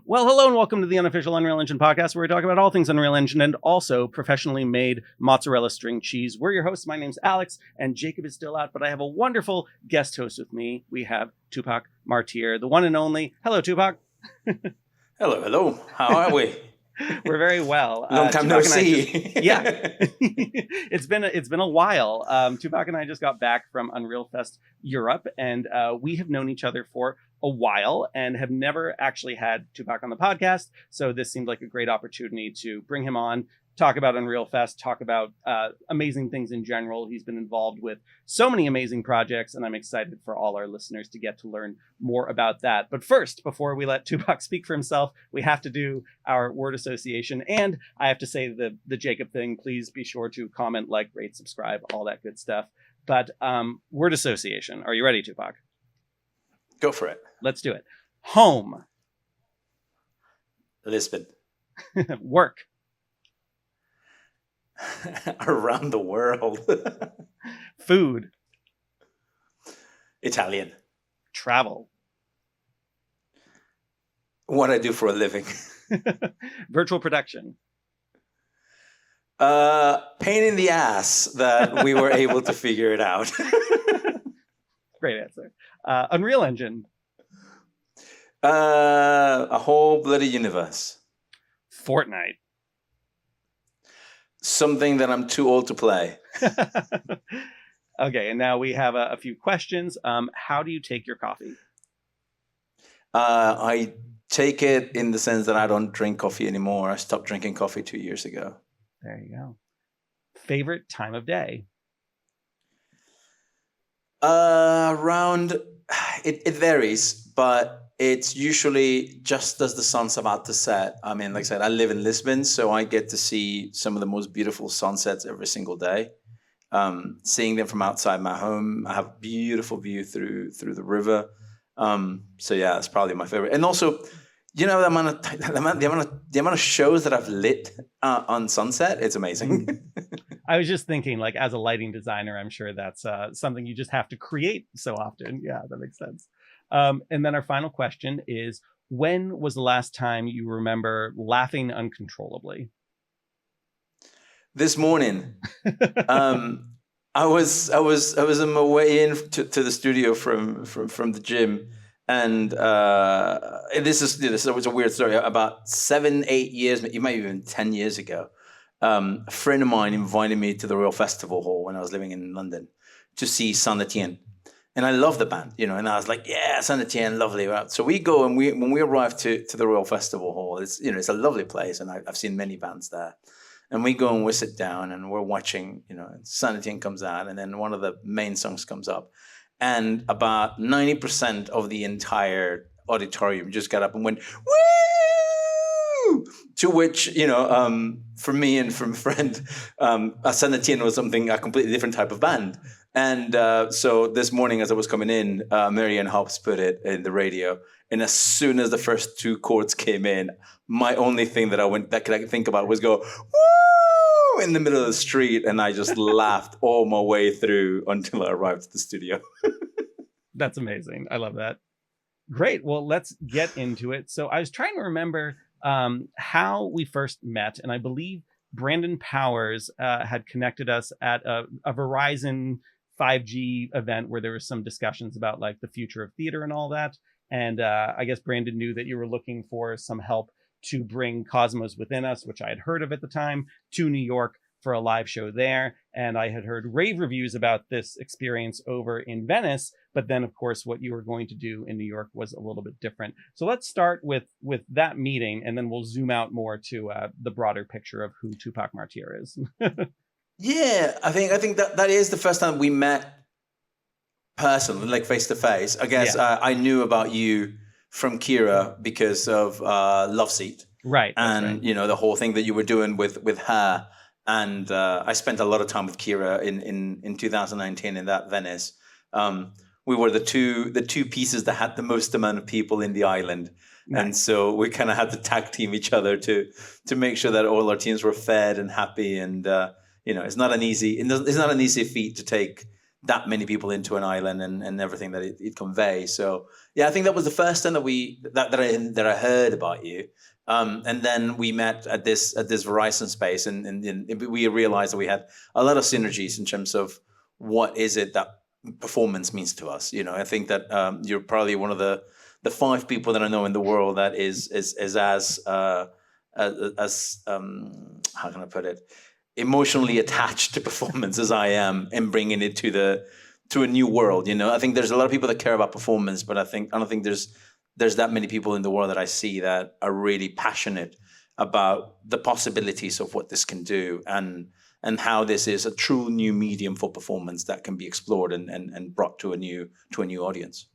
Well, hello and welcome to the unofficial Unreal Engine podcast, where we talk about all things Unreal Engine and also professionally made mozzarella string cheese. We're your hosts. My name's Alex, and Jacob is still out, but I have a wonderful guest host with me. We have Tupac Martir, the one and only. Hello, Tupac. Hello. How are we? We're very well. Long time no see. It's been a while. Tupac and I just got back from Unreal Fest Europe, and we have known each other for a while and have never actually had Tupac on the podcast. So this seemed like a great opportunity to bring him on, talk about Unreal Fest, talk about amazing things in general. He's been involved with so many amazing projects, and I'm excited for all our listeners to get to learn more about that. But first, before we let Tupac speak for himself, we have to do our word association. And I have to say the Jacob thing. Please be sure to comment, like, rate, subscribe, all that good stuff. But word association. Are you ready, Tupac? Go for it. Let's do it. Home. Lisbon. Work. Around the world. Food. Italian. Travel. What I do for a living. Virtual production. Pain in the ass that we were able to figure it out. Great answer. Unreal Engine. A whole bloody universe. Fortnite. Something that I'm too old to play. Okay, and now we have a few questions. How do you take your coffee? I take it in the sense that I don't drink coffee anymore. I stopped drinking coffee 2 years ago. There you go. Favorite time of day? It varies, but it's usually just as the sun's about to set. I mean, like I said, I live in Lisbon, so I get to see some of the most beautiful sunsets every single day. Seeing them from outside my home, I have a beautiful view through the river. So yeah, it's probably my favorite. And also, you know, the amount of shows that I've lit on sunset, it's amazing. I was just thinking, like, as a lighting designer, I'm sure that's something you just have to create so often. Yeah, that makes sense. And then our final question is, when was the last time you remember laughing uncontrollably? This morning. I was on my way in to the studio from the gym. And this was a weird story. About 7-8 years, maybe even 10 years ago, a friend of mine invited me to the Royal Festival Hall when I was living in London to see Saint Etienne. And I love the band, you know, and I was like, yeah, Saint Etienne, lovely. So we go, and when we arrive to the Royal Festival Hall, it's a lovely place, and I've seen many bands there. And we go and we sit down and we're watching, you know, Saint Etienne comes out, and then one of the main songs comes up. And about 90% of the entire auditorium just got up and went, woo! To which, you know, for me and from a friend, Saint Etienne was a completely different type of band. And so this morning as I was coming in, Marianne Hobbs put it in the radio. And as soon as the first two chords came in, my only thing that I could think about was go, woo! In the middle of the street. And I just laughed all my way through until I arrived at the studio. That's amazing. I love that. Great. Well, let's get into it. So I was trying to remember how we first met. And I believe Brandon Powers had connected us at a Verizon 5G event where there was some discussions about like the future of theater and all that. And I guess Brandon knew that you were looking for some help to bring Cosmos Within Us, which I had heard of at the time, to New York for a live show there. And I had heard rave reviews about this experience over in Venice. But then, of course, what you were going to do in New York was a little bit different. So let's start with that meeting, and then we'll zoom out more to the broader picture of who Tupac Martir is. Yeah, I think that is the first time we met personally, like face to face. I guess I knew about you from Kira because of Love Seat, right? And you know, the whole thing that you were doing with her. And I spent a lot of time with Kira in 2019 in that Venice. We were the two pieces that had the most amount of people in the island. Nice. And so we kind of had to tag team each other to make sure that all our teams were fed and happy. And you know, it's not an easy feat to take that many people into an island and everything that it conveys. So yeah, I think that was the first time that I heard about you. And then we met at this Verizon space, and we realized that we had a lot of synergies in terms of what is it that performance means to us. I think that you're probably one of the 5 people that I know in the world that is as how can I put it, emotionally attached to performance as I am, and bringing it to a new world. I think there's a lot of people that care about performance, but I don't think there's that many people in the world that I see that are really passionate about the possibilities of what this can do, and how this is a true new medium for performance that can be explored and brought to a new audience.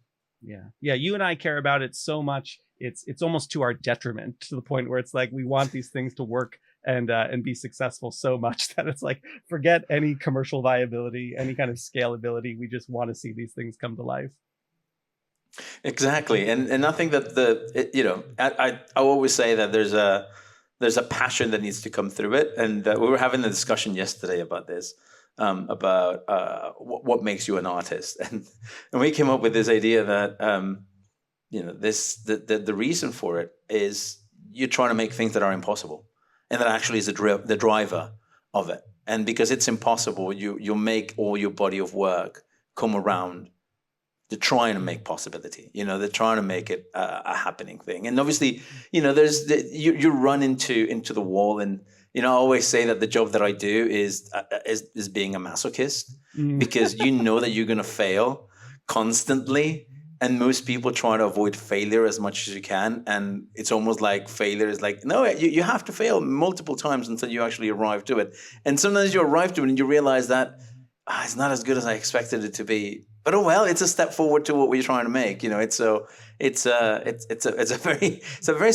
Yeah. You and I care about it so much. It's almost to our detriment, to the point where it's like we want these things to work and be successful so much that it's like, forget any commercial viability, any kind of scalability. We just want to see these things come to life. Exactly, and I think that I always say that there's a passion that needs to come through it, and we were having a discussion yesterday about this, about what makes you an artist, and we came up with this idea that the reason for it is you're trying to make things that are impossible, and that actually is the driver of it. And because it's impossible, you'll make all your body of work come around to trying to make possibility. They're trying to make it a happening thing. And obviously, there's you run into the wall. And I always say that the job that I do is being a masochist, because that you're going to fail constantly. And most people try to avoid failure as much as you can. And it's almost like failure is like, no, you have to fail multiple times until you actually arrive to it. And sometimes you arrive to it and you realize that it's not as good as I expected it to be. But oh well, it's a step forward to what we're trying to make. It's a very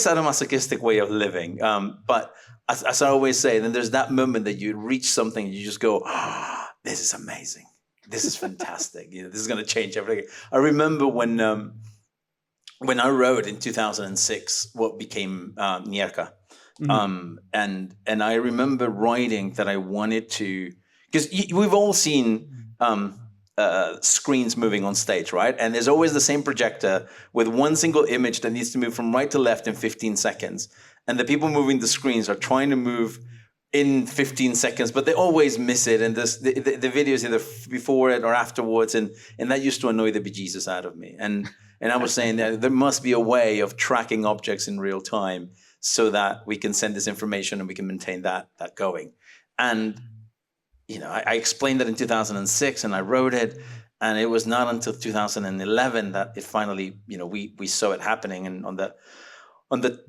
sadomasochistic way of living. But as I always say, then there's that moment that you reach something, you just go, this is amazing. This is fantastic. This is going to change everything. I remember when I wrote in 2006 what became Nierka. And I remember writing that I wanted to, because we've all seen screens moving on stage, right? And there's always the same projector with one single image that needs to move from right to left in 15 seconds. And the people moving the screens are trying to move in 15 seconds, but they always miss it. And the video is either before it or afterwards. And that used to annoy the bejesus out of me. And I was saying that there must be a way of tracking objects in real time so that we can send this information and we can maintain that going. And I explained that in 2006 and I wrote it, and it was not until 2011 that it finally, we saw it happening. And on the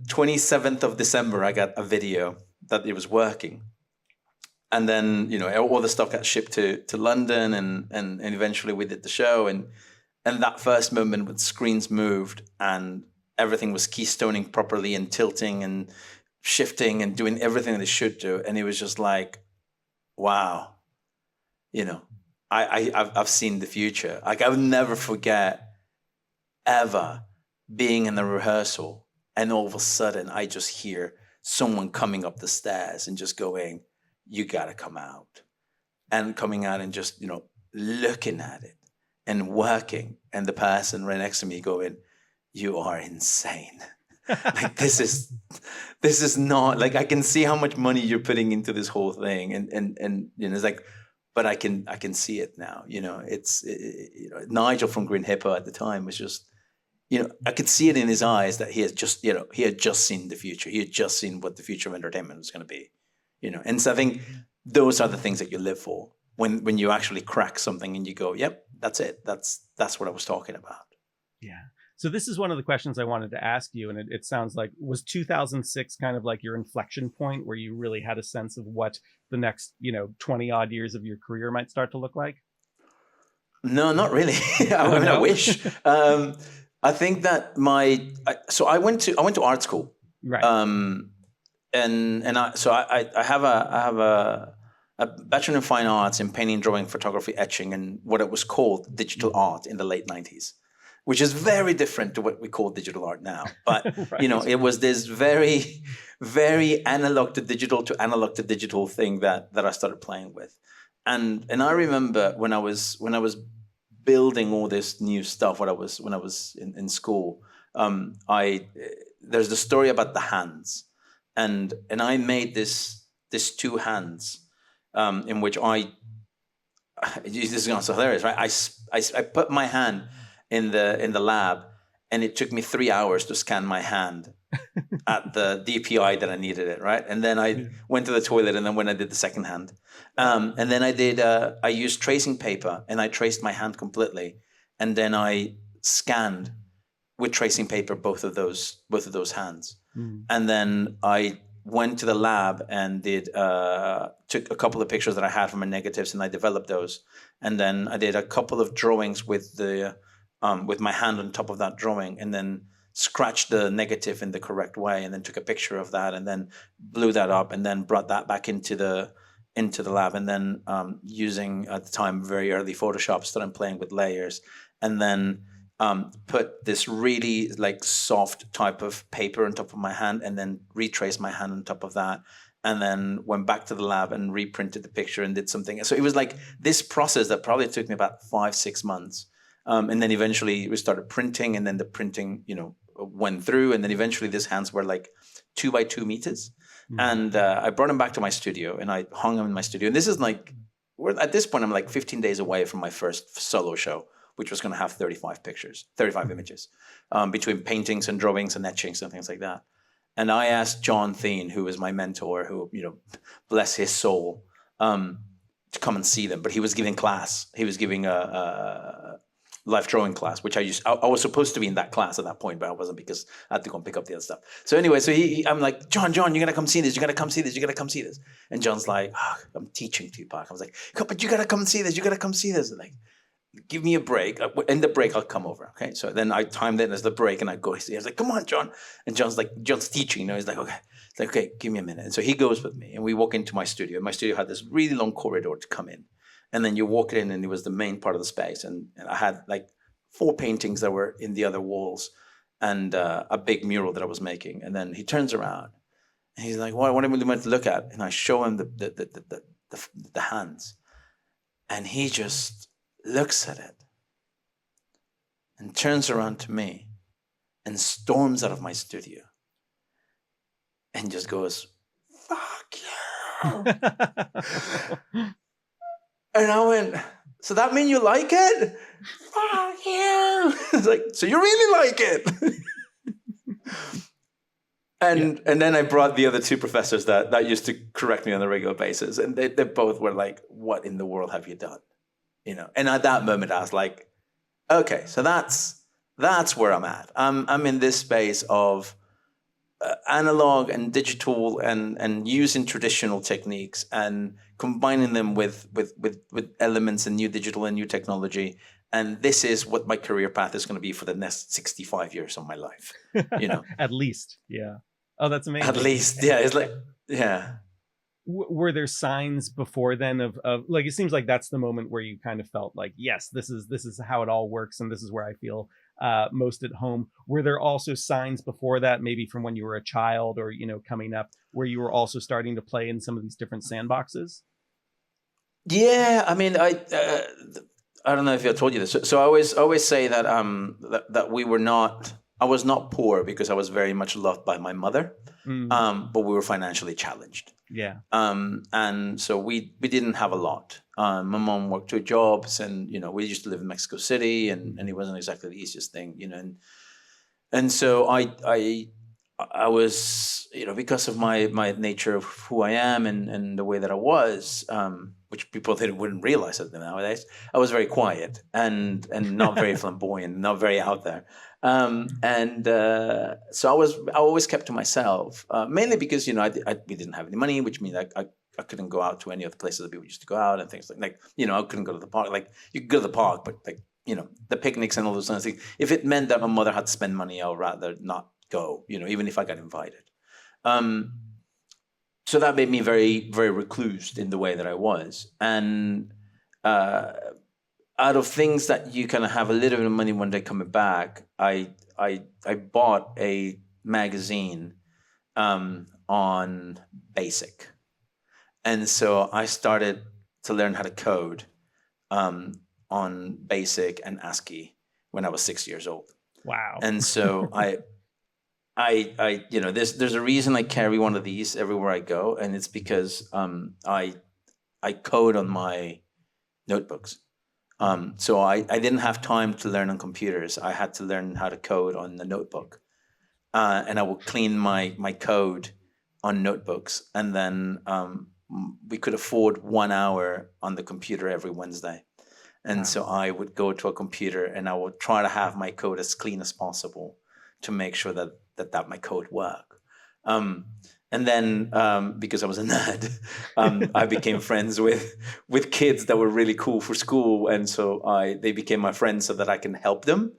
27th of December, I got a video that it was working. And then, all the stuff got shipped to London, and eventually we did the show. And that first moment when screens moved and everything was keystoning properly and tilting and shifting and doing everything they should do. And it was just like, wow, I've seen the future. Like, I would never forget ever being in the rehearsal, and all of a sudden I just hear someone coming up the stairs and just going, you got to come out. And coming out and just, looking at it and working. And the person right next to me going, you are insane. Like, this is not, like, I can see how much money you're putting into this whole thing. And it's like, but I can see it now. Nigel from Green Hippo at the time was just, I could see it in his eyes that he had just seen the future. He had just seen what the future of entertainment was going to be, And so I think those are the things that you live for when you actually crack something and you go, yep, that's it. That's what I was talking about. Yeah. So this is one of the questions I wanted to ask you. And it sounds like, was 2006 kind of like your inflection point where you really had a sense of what the next, 20 odd years of your career might start to look like? No, not really. I wish. I think that I went to art school, right? I have a bachelor in fine arts in painting, drawing, photography, etching, and what it was called digital art in the late 90s, which is very different to what we call digital art now. But right. It was this very, very analog to digital thing that I started playing with. And I remember when I was building all this new stuff when I was in school. I There's the story about the hands, and I made this two hands, in which this is going to sound hilarious, right? I put my hand in the lab, and it took me 3 hours to scan my hand at the DPI that I needed it, right? And then I went to the toilet, and then when I did the second hand, and then I used tracing paper, and I traced my hand completely, and then I scanned with tracing paper both of those hands, and then I went to the lab and took a couple of pictures that I had from my negatives, and I developed those, and then I did a couple of drawings with my hand on top of that drawing, and then scratched the negative in the correct way, and then took a picture of that, and then blew that up, and then brought that back into the lab, and then using, at the time, very early Photoshop, started playing with layers, and then put this really like soft type of paper on top of my hand, and then retraced my hand on top of that, and then went back to the lab and reprinted the picture and did something. So it was like this process that probably took me about 5-6 months. And then eventually we started printing, and then the printing, went through, and then eventually these hands were like 2 by 2 meters. And I brought them back to my studio, and I hung them in my studio. And this is like, at this point, I'm like 15 days away from my first solo show, which was going to have 35 images, between paintings and drawings and etchings and things like that. And I asked John Thien, who was my mentor, who, bless his soul, to come and see them. But he was giving class. He was giving a life drawing class, which I was supposed to be in that class at that point, but I wasn't, because I had to go and pick up the other stuff. So anyway, I'm like, John, you gotta come see this. You gotta come see this. You gotta come see this. And John's like, I'm teaching Tupac. I was like, but you gotta come see this. You gotta come see this. And like, give me a break. In the break, I'll come over. Okay. So then I timed it as the break, and I go. I was like, come on, John. And John's teaching. He's like, okay. It's like, okay, give me a minute. And so he goes with me, and we walk into my studio. My studio had this really long corridor to come in, and then you walk in, and it was the main part of the space. And I had like 4 paintings that were in the other walls, and a big mural that I was making. And then he turns around, and he's like, what am I meant to look at? And I show him the hands, and he just looks at it and turns around to me and storms out of my studio and just goes, fuck you. And I went, so that mean you like it? Fuck you. It's like, so you really like it? And then I brought the other 2 professors that used to correct me on a regular basis, and they both were like, what in the world have you done? And at that moment, I was like, okay, so that's where I'm at. I'm in this space of analog and digital, and using traditional techniques and combining them with elements and new digital and new technology. And this is what my career path is going to be for the next 65 years of my life. At least, yeah. Oh, that's amazing. At least, yeah. It's like, yeah. Were there signs before then of like, it seems like that's the moment where you kind of felt like, yes, this is how it all works, and this is where I feel most at home. Were there also signs before that, maybe from when you were a child or coming up, where you were also starting to play in some of these different sandboxes? Yeah, I mean, I don't know if I told you this. So I always say that that we were not. I was not poor because I was very much loved by my mother, but we were financially challenged. Yeah. And so we didn't have a lot. My mom worked 2 jobs, and we used to live in Mexico City, and it wasn't exactly the easiest thing, and so I was, because of my nature of who I am and the way that I was, which people wouldn't realize it nowadays, I was very quiet and not very flamboyant, not very out there. So I always kept to myself, mainly because, we didn't have any money, which means I couldn't go out to any of the places that people used to go out and things like, I couldn't go to the park. Like, you could go to the park, but like, the picnics and all those kinds of things. If it meant that my mother had to spend money, I would rather not go, even if I got invited. So that made me very, very reclused in the way that I was. And out of things that you kind of have a little bit of money one day coming back, I bought a magazine on basic. And so I started to learn how to code on BASIC and ASCII when I was 6 years old. Wow. And so I there's a reason I carry one of these everywhere I go, and it's because I code on my notebooks. So I didn't have time to learn on computers. I had to learn how to code on the notebook. And I would clean my code on notebooks. And then we could afford 1 hour on the computer every Wednesday. And so I would go to a computer and I would try to have my code as clean as possible to make sure that my code worked. And then because I was a nerd, I became friends with kids that were really cool for school. And so they became my friends so that I can help them.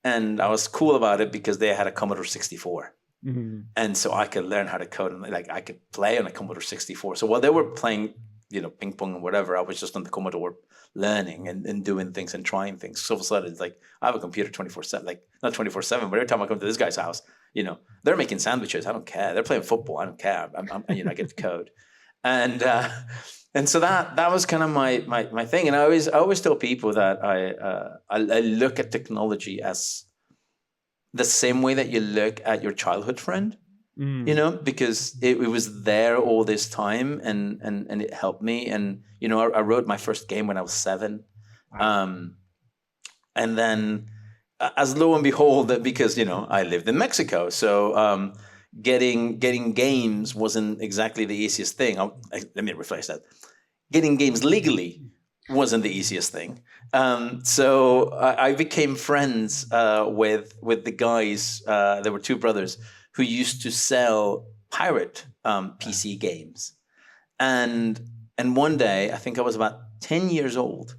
And I was cool about it because they had a Commodore 64. Mm-hmm. And so I could learn how to code and like I could play on a Commodore 64. So while they were playing, ping pong and whatever, I was just on the Commodore learning and doing things and trying things. So all of a sudden, it's like I have a computer 24/7, like not 24/7, but every time I come to this guy's house, they're making sandwiches. I don't care. They're playing football. I don't care. I get to code, and so that was kind of my thing. And I always tell people that I look at technology as the same way that you look at your childhood friend, because it was there all this time and it helped me. And, I wrote my first game when I was 7. Wow. And then as lo and behold, because, I lived in Mexico. So getting games wasn't exactly the easiest thing. Let me rephrase that. Getting games legally wasn't the easiest thing. So I became friends with the guys. There were 2 brothers who used to sell pirate PC games. And one day, I think I was about 10 years old,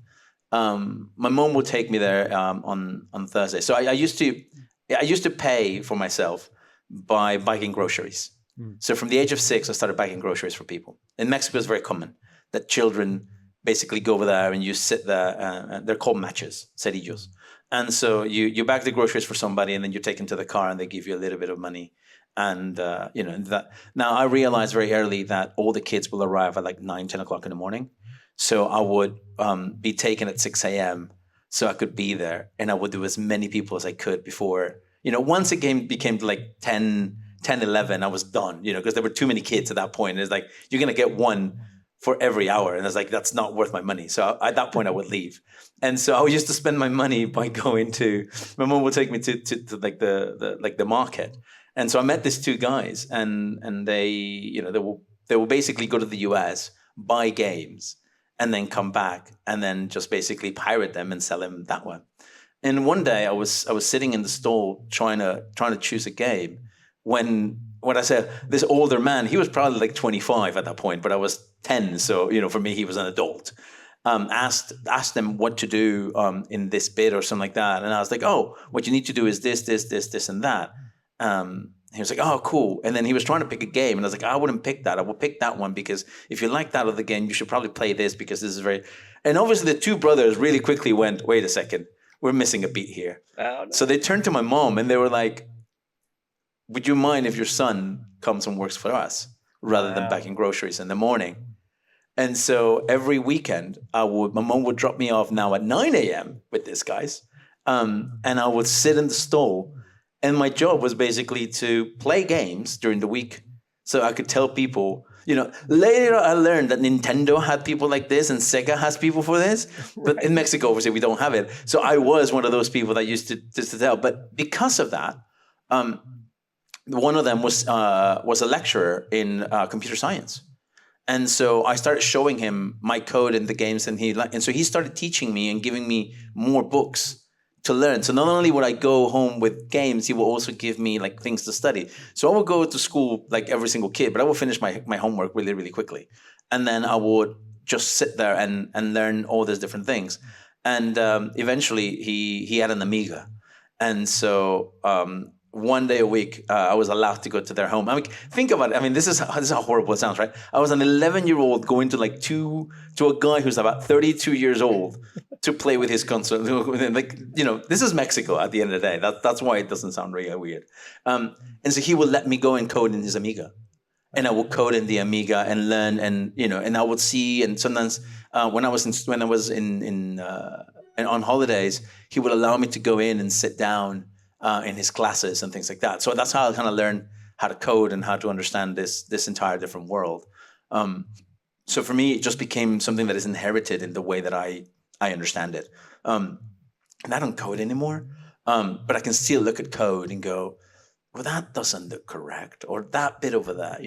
my mom would take me there on Thursday. So I used to pay for myself by bagging groceries. So from the age of 6, I started bagging groceries for people. In Mexico, it's very common that children basically go over there and you sit there. They're called matches, cerillos. And so you bag the groceries for somebody and then you take them to the car and they give you a little bit of money. And, that now I realized very early that all the kids will arrive at like 9, 10 o'clock in the morning. So I would be taken at 6 a.m. so I could be there and I would do as many people as I could before, once the game became like 10, 11, I was done, because there were too many kids at that point. It's like, you're going to get one for every hour. And I was like, that's not worth my money. So at that point I would leave. And so I used to spend my money by going my mom would take me to like the market. And so I met these 2 guys and they will basically go to the US, buy games and then come back and then just basically pirate them and sell them that way. And one day I was sitting in the store trying to choose a game when I said this older man, he was probably like 25 at that point, but I was 10. So, for me, he was an adult. Asked them what to do in this bit or something like that. And I was like, oh, what you need to do is this, and that. He was like, oh, cool. And then he was trying to pick a game. And I was like, I wouldn't pick that. I would pick that one because if you like that other game, you should probably play this because this is very... And obviously the 2 brothers really quickly went, wait a second, we're missing a beat here. Oh, no. So they turned to my mom and they were like, would you mind if your son comes and works for us rather than bagging groceries in the morning? And so every weekend, my mom would drop me off now at 9 a.m. with these guys. And I would sit in the stall. And my job was basically to play games during the week. So I could tell people, later I learned that Nintendo had people like this and Sega has people for this. But right. In Mexico, obviously, we don't have it. So I was one of those people that used to tell. But because of that, one of them was a lecturer in computer science. And so I started showing him my code and the games, and so he started teaching me and giving me more books to learn. So not only would I go home with games, he will also give me like things to study. So I would go to school like every single kid, but I would finish my homework really, really quickly. And then I would just sit there and learn all these different things. And eventually he had an Amiga. And so one day a week, I was allowed to go to their home. I mean, think about it. I mean, this is how horrible it sounds, right? I was an 11-year-old going to to a guy who's about 32 years old to play with his console. Like, this is Mexico at the end of the day. That's why it doesn't sound really weird. And so he would let me go and code in his Amiga. and I would code in the Amiga and learn, and and I would see. And sometimes when I was on holidays, he would allow me to go in and sit down in his classes and things like that. So that's how I kind of learned how to code and how to understand this entire different world. So for me, it just became something that is inherited in the way that I understand it. And I don't code anymore, but I can still look at code and go, well, that doesn't look correct, or that bit over there.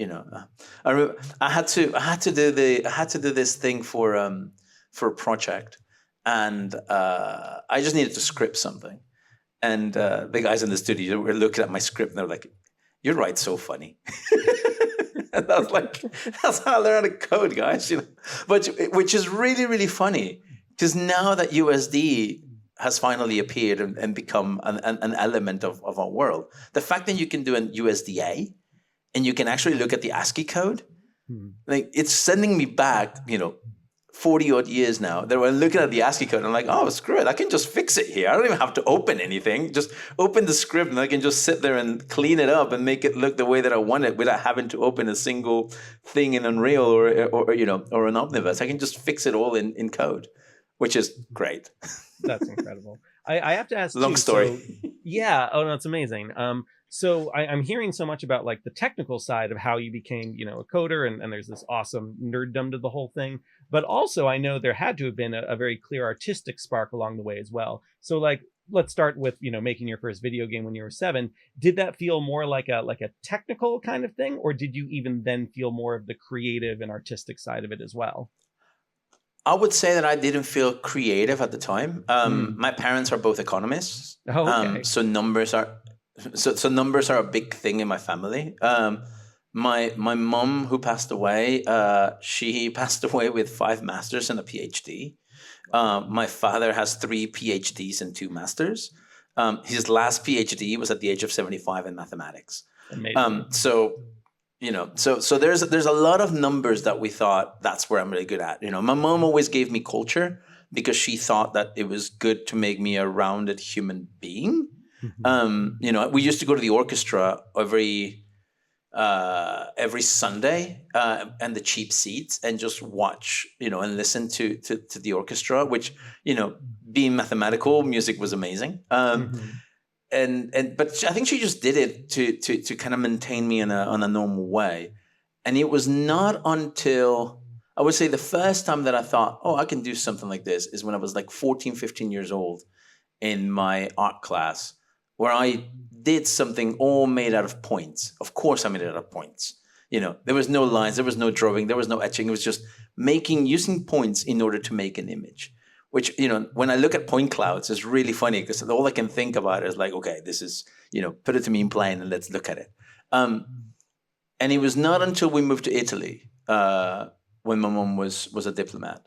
I had to do this thing for a project, and I just needed to script something. And the guys in the studio were looking at my script, and they were like, "You write so funny." And I was like, "That's how I learned how to code, guys." But which is really, really funny, because now that USD has finally appeared and become an element of our world, the fact that you can do an USDA and you can actually look at the ASCII code, like, it's sending me back, 40 odd years now. They were looking at the ASCII code and I'm like, oh, screw it, I can just fix it here. I don't even have to open anything. Just open the script and I can just sit there and clean it up and make it look the way that I want it without having to open a single thing in Unreal or an Omniverse. I can just fix it all in code, which is great. That's incredible. I have to ask, long story. So, yeah. Oh no, it's amazing. So I'm hearing so much about like the technical side of how you became, a coder, and there's this awesome nerddom to the whole thing. But also, I know there had to have been a very clear artistic spark along the way as well. So like, let's start with making your first video game when you were 7. Did that feel more like a technical kind of thing, or did you even then feel more of the creative and artistic side of it as well? I would say that I didn't feel creative at the time. My parents are both economists, so numbers are a big thing in my family. My mom, who passed away, she passed away with 5 masters and a PhD. My father has 3 PhDs and 2 masters. His last PhD was at the age of 75 in mathematics. Amazing. So there's a lot of numbers that we thought that's where I'm really good at. My mom always gave me culture because she thought that it was good to make me a rounded human being. We used to go to the orchestra every Sunday and the cheap seats and just watch, and listen to the orchestra, which, being mathematical, music was amazing. But I think she just did it to kind of maintain me on a normal way. And it was not until, I would say, the first time that I thought, oh, I can do something like this is when I was like 14, 15 years old in my art class, where I did something all made out of points. Of course I made it out of points. There was no lines, there was no drawing, there was no etching. It was just using points in order to make an image. Which, when I look at point clouds, it's really funny because all I can think about is like, okay, this is, put it to me in plain and let's look at it. And it was not until we moved to Italy, when my mom was a diplomat,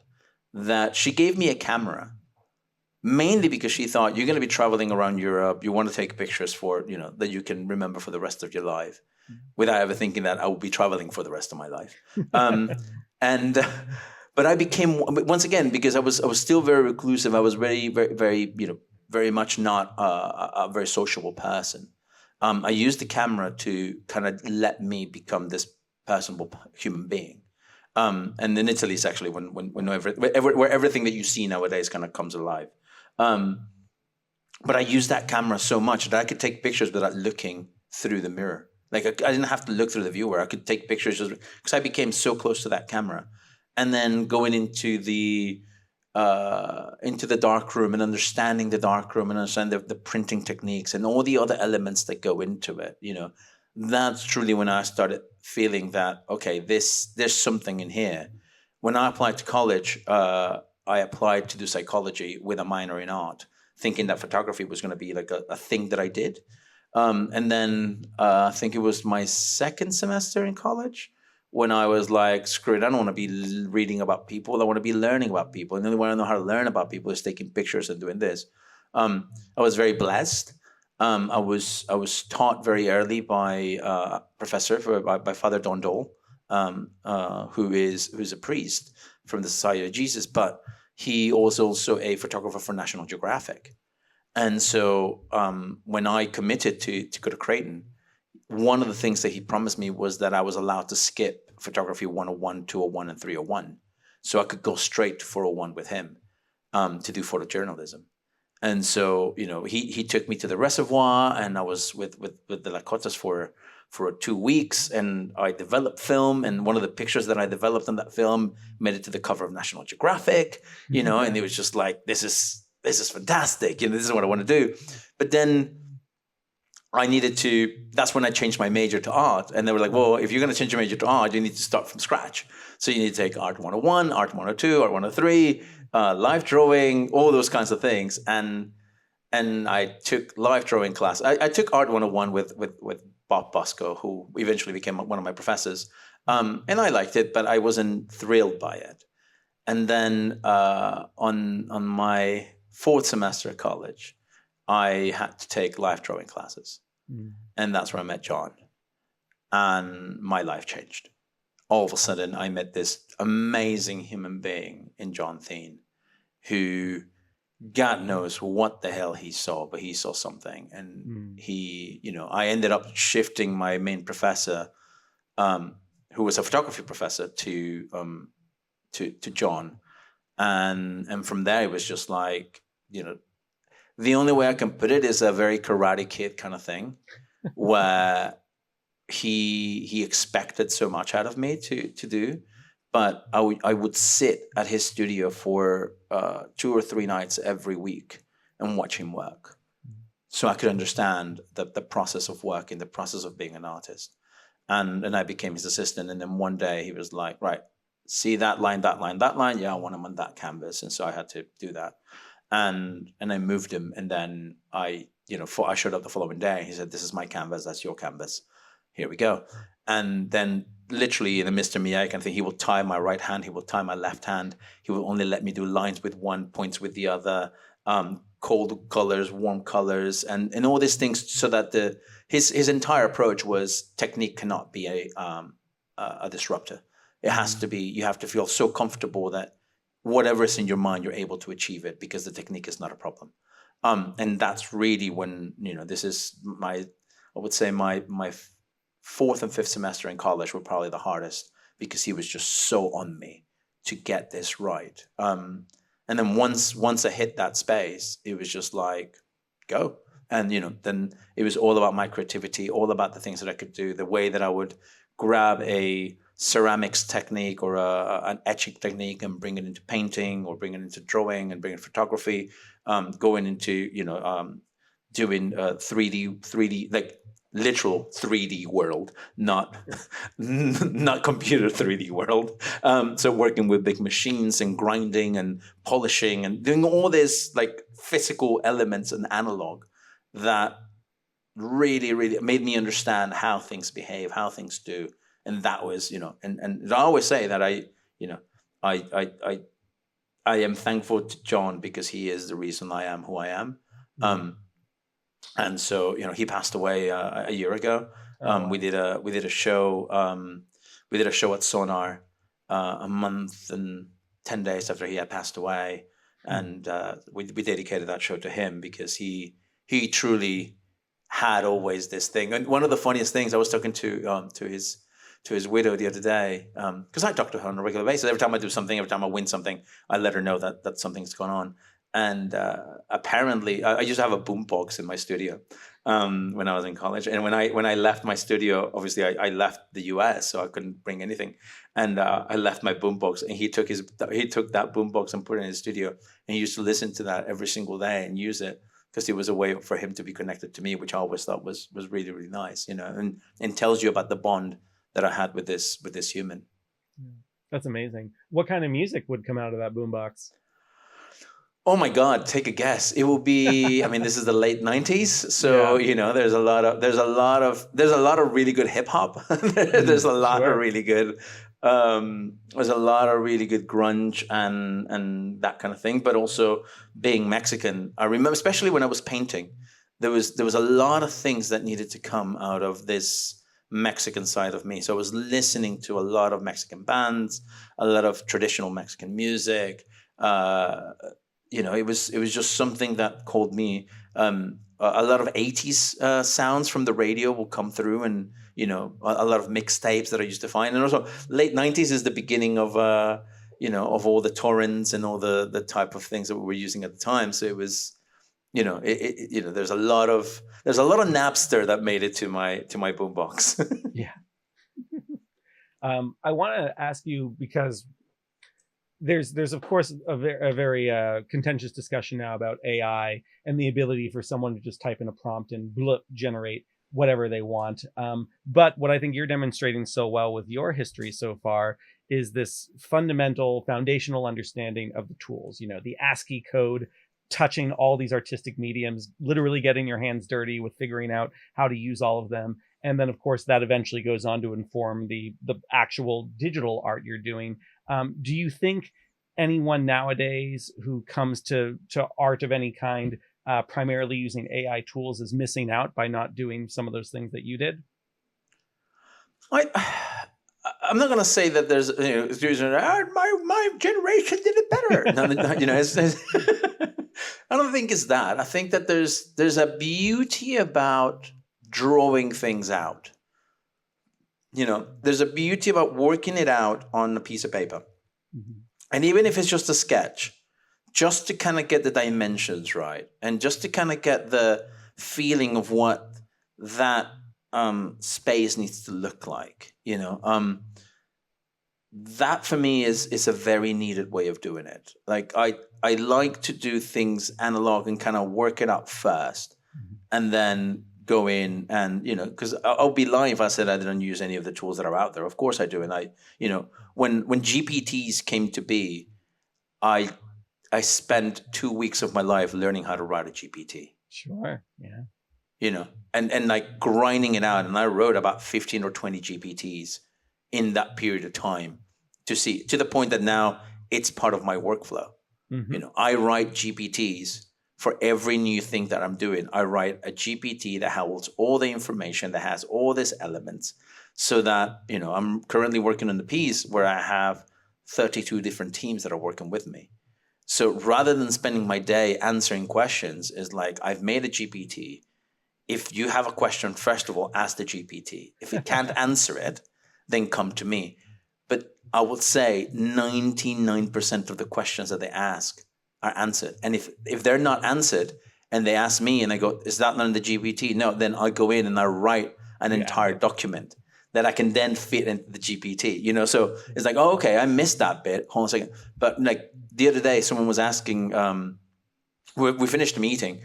that she gave me a camera, mainly because she thought, you're going to be traveling around Europe, you want to take pictures for, that you can remember for the rest of your life, without ever thinking that I would be traveling for the rest of my life. But I became, once again, because I was still very reclusive. I was very, very, very, very much not a very sociable person. I used the camera to kind of let me become this personable human being. And in Italy, it's actually where everything that you see nowadays kind of comes alive. But I used that camera so much that I could take pictures without looking through the mirror. Like I didn't have to look through the viewer. I could take pictures just because I became so close to that camera. And then going into the dark room and understanding the dark room and understanding the printing techniques and all the other elements that go into it, that's truly when I started feeling that, okay, there's something in here. When I applied to college, I applied to do psychology with a minor in art, thinking that photography was going to be like a thing that I did. And then I think it was my second semester in college when I was like, screw it, I don't want to be reading about people. I want to be learning about people. And the only way I know how to learn about people is taking pictures and doing this. I was very blessed. I was taught very early by a professor, by Father Don Dole, who's a priest from the Society of Jesus, but he was also a photographer for National Geographic. And so when I committed to go to Creighton, one of the things that he promised me was that I was allowed to skip photography 101, 201, and 301. So I could go straight to 401 with him to do photojournalism. And so, he took me to the reservoir, and I was with the Lakotas for 2 weeks, and I developed film. And one of the pictures that I developed in that film made it to the cover of National Geographic, and it was just like, this is fantastic. This is what I want to do. But then that's when I changed my major to art. And they were like, well, if you're going to change your major to art, you need to start from scratch. So you need to take Art 101, Art 102, Art 103, live drawing, all those kinds of things. And I took live drawing class. I took Art 101 with Bob Bosco, who eventually became one of my professors. And I liked it, but I wasn't thrilled by it. And then on my fourth semester at college, I had to take live drawing classes. And that's where I met John. And my life changed. All of a sudden, I met this amazing human being in John Thien, who, God knows what the hell he saw, but he saw something. And I ended up shifting my main professor, who was a photography professor, to John. And from there, it was just like, the only way I can put it is a very Karate Kid kind of thing, where he expected so much out of me to do, but I would sit at his studio for 2 or 3 nights every week and watch him work, so I could understand the process of working, the process of being an artist, and I became his assistant. And then one day he was like, right, see that line, that line, that line, yeah, I want him on that canvas, and so I had to do that. And I moved him, and then I showed up the following day. He said, "This is my canvas. That's your canvas. Here we go." And then, literally in a Mr. Miyagi kind of thing, he will tie my right hand. He will tie my left hand. He will only let me do lines with one, points with the other, cold colors, warm colors, and all these things, so that his entire approach was technique cannot be a disruptor. It has to be. You have to feel so comfortable that whatever is in your mind, you're able to achieve it, because the technique is not a problem. And that's really when, this is I would say my fourth and fifth semester in college were probably the hardest, because he was just so on me to get this right. And then once I hit that space, it was just like, go. And, then it was all about my creativity, all about the things that I could do, the way that I would grab a ceramics technique or an etching technique and bring it into painting, or bring it into drawing and bring it photography, going into, doing 3D, like literal 3D world, not computer 3D world. So working with big machines and grinding and polishing and doing all this like physical elements and analog that really, really made me understand how things behave, how things do. And that was, and I always say that I am thankful to John, because he is the reason I am who I am. And so, he passed away a year ago. We did a show. We did a show at Sonar a month and 10 days after he had passed away, and we dedicated that show to him, because he truly had always this thing. And one of the funniest things, I was talking to his widow the other day, because I talk to her on a regular basis. Every time I do something, every time I win something, I let her know that something's going on. And apparently, I used to have a boombox in my studio when I was in college. And when I left my studio, obviously I left the US, so I couldn't bring anything. And I left my boombox, and he took that boombox and put it in his studio. And he used to listen to that every single day and use it, because it was a way for him to be connected to me, which I always thought was really, really nice, and tells you about the bond that I had with this human. That's amazing. What kind of music would come out of that boombox? Oh my God, take a guess. It will be, I mean, this is the late 90s. So, there's a lot of really good hip hop. There's a lot of really good, there's a lot of really good grunge and that kind of thing. But also being Mexican, I remember, especially when I was painting, there was a lot of things that needed to come out of this Mexican side of me. So I was listening to a lot of Mexican bands, a lot of traditional Mexican music. It was just something that called me. a lot of 80s sounds from the radio will come through, and a lot of mixtapes that I used to find. And also late 90s is the beginning of of all the torrents and all the type of things that we were using at the time. So it was, there's a lot of Napster that made it to my boombox. Yeah. I want to ask you, because there's of course a very contentious discussion now about AI and the ability for someone to just type in a prompt and generate whatever they want. But what I think you're demonstrating so well with your history so far is this fundamental foundational understanding of the tools, the ASCII code, touching all these artistic mediums, literally getting your hands dirty with figuring out how to use all of them. And then, of course, that eventually goes on to inform the actual digital art you're doing. Do you think anyone nowadays who comes to art of any kind, primarily using AI tools, is missing out by not doing some of those things that you did? I'm not going to say that there's, my generation did it better. No, I don't think it's that. I think that there's a beauty about drawing things out. There's a beauty about working it out on a piece of paper. Mm-hmm. And even if it's just a sketch, just to kind of get the dimensions right, and just to kind of get the feeling of what that space needs to look like, that for me is a very needed way of doing it. Like I like to do things analog and kind of work it out first, mm-hmm. and then go in and, because I'll be lying if I said I didn't use any of the tools that are out there. Of course I do. And when GPTs came to be, I spent 2 weeks of my life learning how to write a GPT. Sure. Yeah. And like grinding it out. And I wrote about 15 or 20 GPTs in that period of time to the point that now it's part of my workflow. Mm-hmm. I write GPTs for every new thing that I'm doing. I write a GPT that holds all the information, that has all these elements, so that, I'm currently working on the piece where I have 32 different teams that are working with me. So rather than spending my day answering questions, is like, I've made a GPT. If you have a question, first of all, ask the GPT. If it can't answer it, then come to me. But I would say 99% of the questions that they ask are answered. And if they're not answered and they ask me and I go, is that not in the GPT? No, then I go in and I write an entire document that I can then fit into the GPT, So it's like, oh, okay, I missed that bit. Hold on a second. But like the other day, someone was asking, we finished the meeting,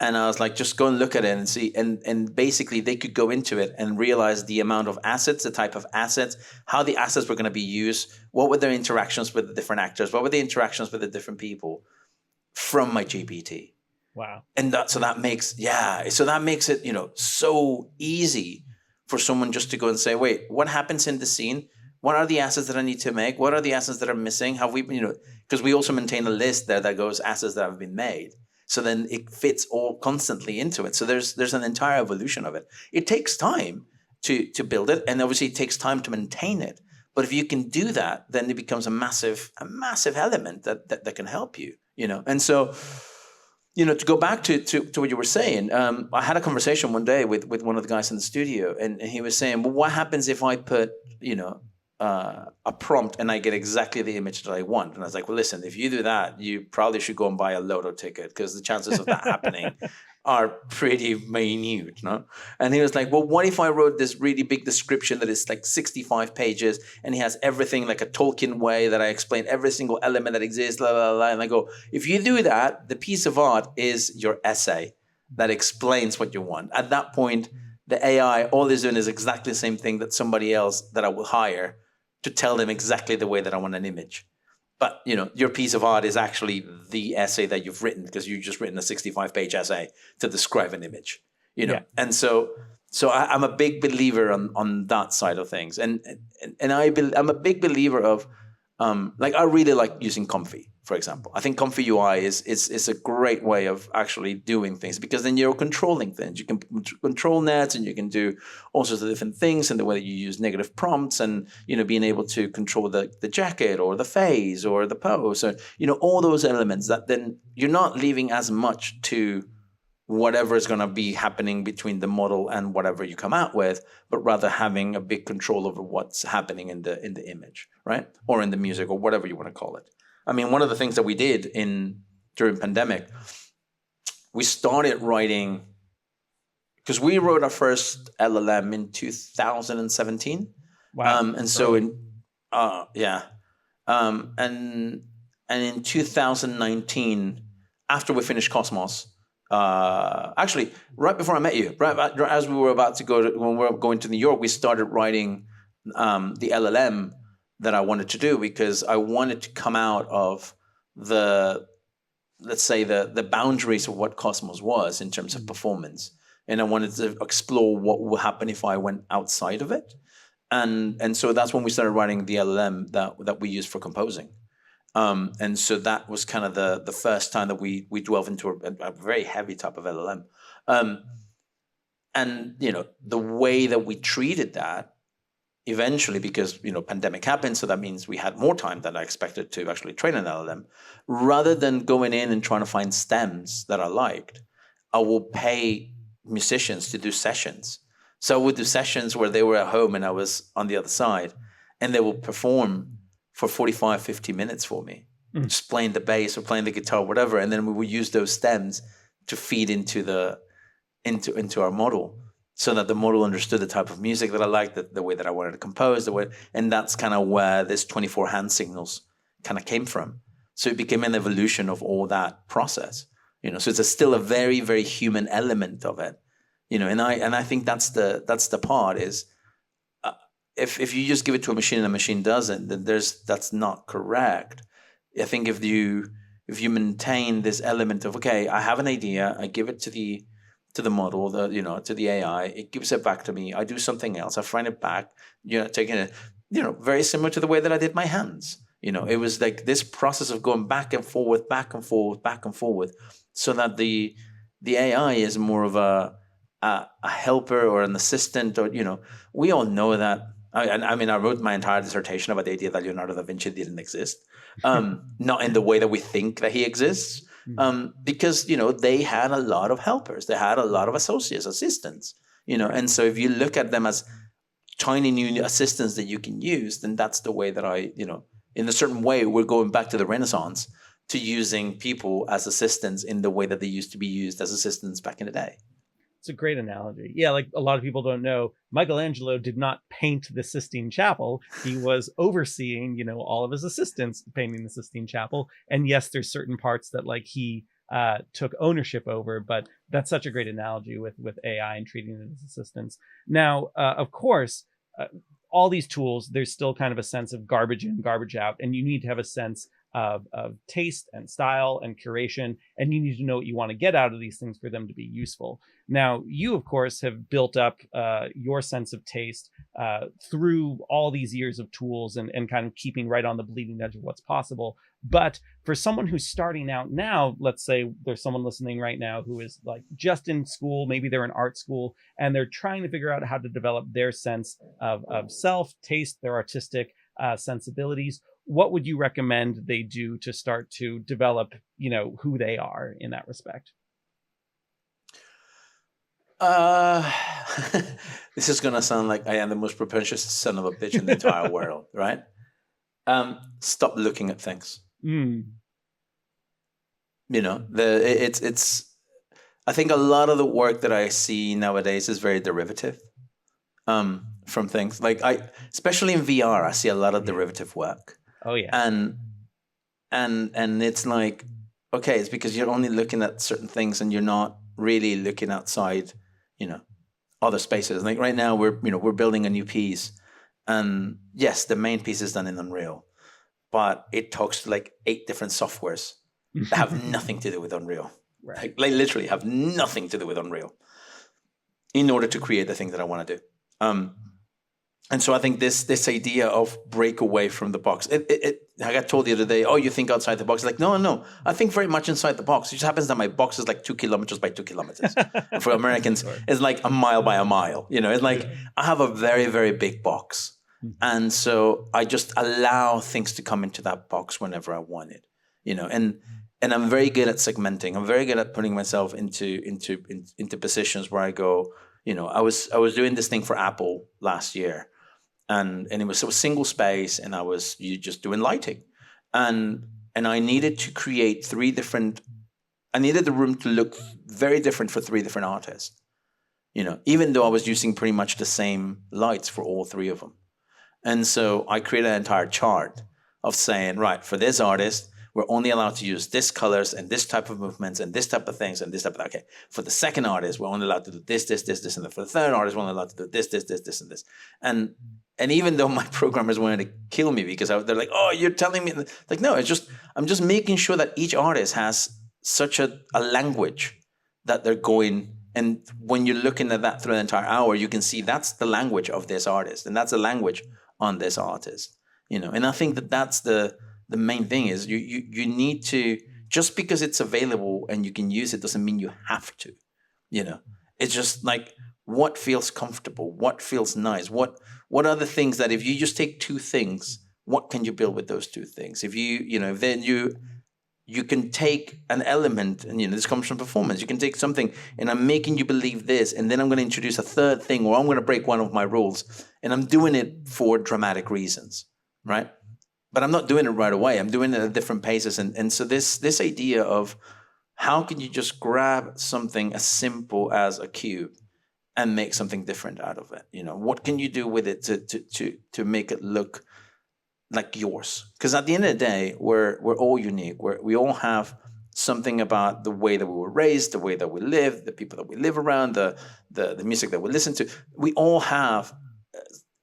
and I was like, just go and look at it and see. And basically they could go into it and realize the amount of assets, the type of assets, how the assets were going to be used, what were their interactions with the different actors, what were the interactions with the different people from my GPT. Wow. And that makes it, so easy for someone just to go and say, wait, what happens in the scene? What are the assets that I need to make? What are the assets that are missing? Have we, because we also maintain a list there that goes assets that have been made. So then it fits all constantly into it. So there's an entire evolution of it. It takes time to build it, and obviously it takes time to maintain it. But if you can do that, then it becomes a massive element that can help you, And so, to go back to what you were saying, I had a conversation one day with one of the guys in the studio, and he was saying, well, what happens if I put, a prompt and I get exactly the image that I want? And I was like, well, listen, if you do that, you probably should go and buy a lotto ticket, because the chances of that happening are pretty minute, no? And he was like, well, what if I wrote this really big description that is like 65 pages and he has everything like a Tolkien way that I explain every single element that exists, blah, blah, blah. And I go, if you do that, the piece of art is your essay that explains what you want. At that point, the AI, all it's doing is exactly the same thing that somebody else that I will hire to tell them exactly the way that I want an image. But, your piece of art is actually the essay that you've written, because you've just written a 65-page essay to describe an image, Yeah. And so I'm a big believer on that side of things. And I'm a big believer of, I really like using Comfy, for example. I think Comfy UI is a great way of actually doing things, because then you're controlling things. You can control nets, and you can do all sorts of different things in the way that you use negative prompts, and, being able to control the jacket or the phase or the pose, or, all those elements that then you're not leaving as much to whatever is going to be happening between the model and whatever you come out with, but rather having a big control over what's happening in the image, right? Or in the music, or whatever you want to call it. I mean, one of the things that we did during pandemic, we started writing, because we wrote our first LLM in 2017. Wow. And so and in 2019, after we finished Cosmos, actually, right before I met you, right as we were about to when we were going to New York, we started writing the LLM that I wanted to do, because I wanted to come out of let's say the boundaries of what Cosmos was in terms of performance, and I wanted to explore what would happen if I went outside of it, and so that's when we started writing the LLM that we use for composing. And so that was kind of the first time that we delved into a very heavy type of LLM. And, the way that we treated that eventually, because, pandemic happened, so that means we had more time than I expected to actually train an LLM. Rather than going in and trying to find stems that I liked, I will pay musicians to do sessions. So I would do sessions where they were at home and I was on the other side, and they will perform for 45, 50 minutes for me, just playing the bass or playing the guitar, whatever. And then we would use those stems to feed into our model, so that the model understood the type of music that I liked, the way that I wanted to compose, and that's kind of where this 24 hand signals kind of came from. So it became an evolution of all that process, so it's still a very, very human element of it, and I think that's the part is, if you just give it to a machine and a machine doesn't, then that's not correct. I think if you maintain this element of, okay, I have an idea, I give it to the model, to the AI, it gives it back to me, I do something else, I find it back, taking it, very similar to the way that I did my hands. It was like this process of going back and forth, back and forth, back and forth, so that the AI is more of a helper or an assistant, or, we all know that. I mean, I wrote my entire dissertation about the idea that Leonardo da Vinci didn't exist, not in the way that we think that he exists, because, they had a lot of helpers. They had a lot of assistants, and so if you look at them as tiny new assistants that you can use, then that's the way that in a certain way, we're going back to the Renaissance, to using people as assistants in the way that they used to be used as assistants back in the day. It's a great analogy. Yeah, like a lot of people don't know, Michelangelo did not paint the Sistine Chapel. He was overseeing, all of his assistants painting the Sistine Chapel. And yes, there's certain parts that he took ownership over, but that's such a great analogy with AI and treating it as assistants. Now, of course, all these tools, there's still kind of a sense of garbage in, garbage out, and you need to have a sense of taste and style and curation, and you need to know what you want to get out of these things for them to be useful. Now, you, of course, have built up your sense of taste through all these years of tools and kind of keeping right on the bleeding edge of what's possible. But for someone who's starting out now, let's say there's someone listening right now who is just in school, maybe they're in art school, and they're trying to figure out how to develop their sense of self, taste, their artistic sensibilities. What would you recommend they do to start to develop, who they are in that respect? This is going to sound like I am the most pretentious son of a bitch in the entire world, right? Stop looking at things. It's. I think a lot of the work that I see nowadays is very derivative from things. Especially in VR, I see a lot of derivative work. Oh yeah. And it's like, okay, it's because you're only looking at certain things and you're not really looking outside, other spaces. Like right now we're building a new piece, and yes, the main piece is done in Unreal, but it talks to 8 different softwares that have nothing to do with Unreal. Right. Like literally have nothing to do with Unreal in order to create the thing that I want to do. And so I think this idea of break away from the box. I got told the other day, oh, you think outside the box? No. I think very much inside the box. It just happens that my box is 2 kilometers by 2 kilometers. And for Americans, it's a mile by a mile. It's I have a very, very big box. And so I just allow things to come into that box whenever I want it. And I'm very good at segmenting. I'm very good at putting myself into positions where I go, I was doing this thing for Apple last year, and it was a single space, and I was just doing lighting, and I needed to create I needed the room to look very different for 3 different artists, even though I was using pretty much the same lights for all 3 of them. And so I created an entire chart of saying, right, for this artist, we're only allowed to use this colors and this type of movements and this type of things and this type of, okay. For the second artist, we're only allowed to do this, this, this, this, and for the third artist, we're only allowed to do this, this, this, this, and this. And even though my programmers wanted to kill me because they're like, oh, you're telling me, like, no, I'm just making sure that each artist has such a language that they're going. And when you're looking at that through the entire hour, you can see that's the language of this artist and that's the language on this artist, And I think that's the main thing is you need to, just because it's available and you can use it doesn't mean you have to, It's just like what feels comfortable, what feels nice, what are the things that if you just take 2 things, what can you build with those 2 things? If then you can take an element, and this comes from performance. You can take something, and I'm making you believe this, and then I'm going to introduce a third thing, or I'm going to break one of my rules, and I'm doing it for dramatic reasons, right? But I'm not doing it right away. I'm doing it at different paces, and so this idea of how can you just grab something as simple as a cube and make something different out of it? What can you do with it to make it look like yours? Because at the end of the day, we're all unique. We all have something about the way that we were raised, the way that we live, the people that we live around, the music that we listen to. We all have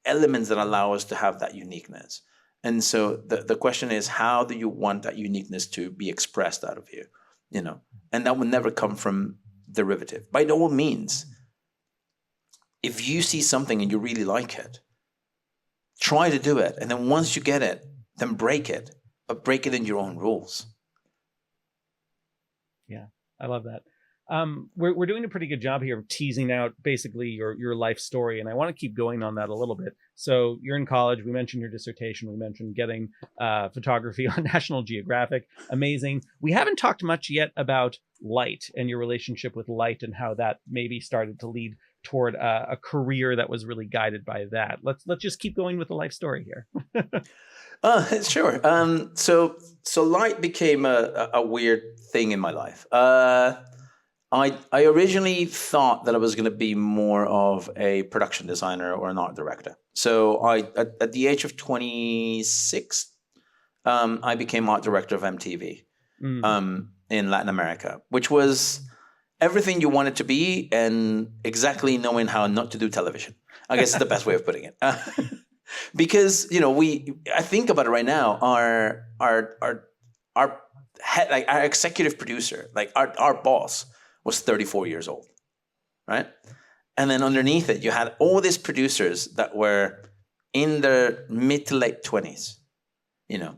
elements that allow us to have that uniqueness. And so the question is, how do you want that uniqueness to be expressed out of you? And that will never come from derivative. By all means, if you see something and you really like it, try to do it. And then once you get it, then break it, but break it in your own rules. Yeah, I love that. We're doing a pretty good job here of teasing out basically your life story, and I want to keep going on that a little bit. So you're in college. We mentioned your dissertation. We mentioned getting photography on National Geographic. Amazing. We haven't talked much yet about light and your relationship with light and how that maybe started to lead toward a career that was really guided by that. Let's just keep going with the life story here. Sure. So light became a weird thing in my life. I originally thought that I was going to be more of a production designer or an art director. So at the age of 26, I became art director of MTV in Latin America, which was everything you wanted to be and exactly knowing how not to do television. I guess is the best way of putting it. Because I think about it right now. Our head, like our executive producer, like our boss, was 34 years old, right? And then underneath it, you had all these producers that were in their mid to late 20s.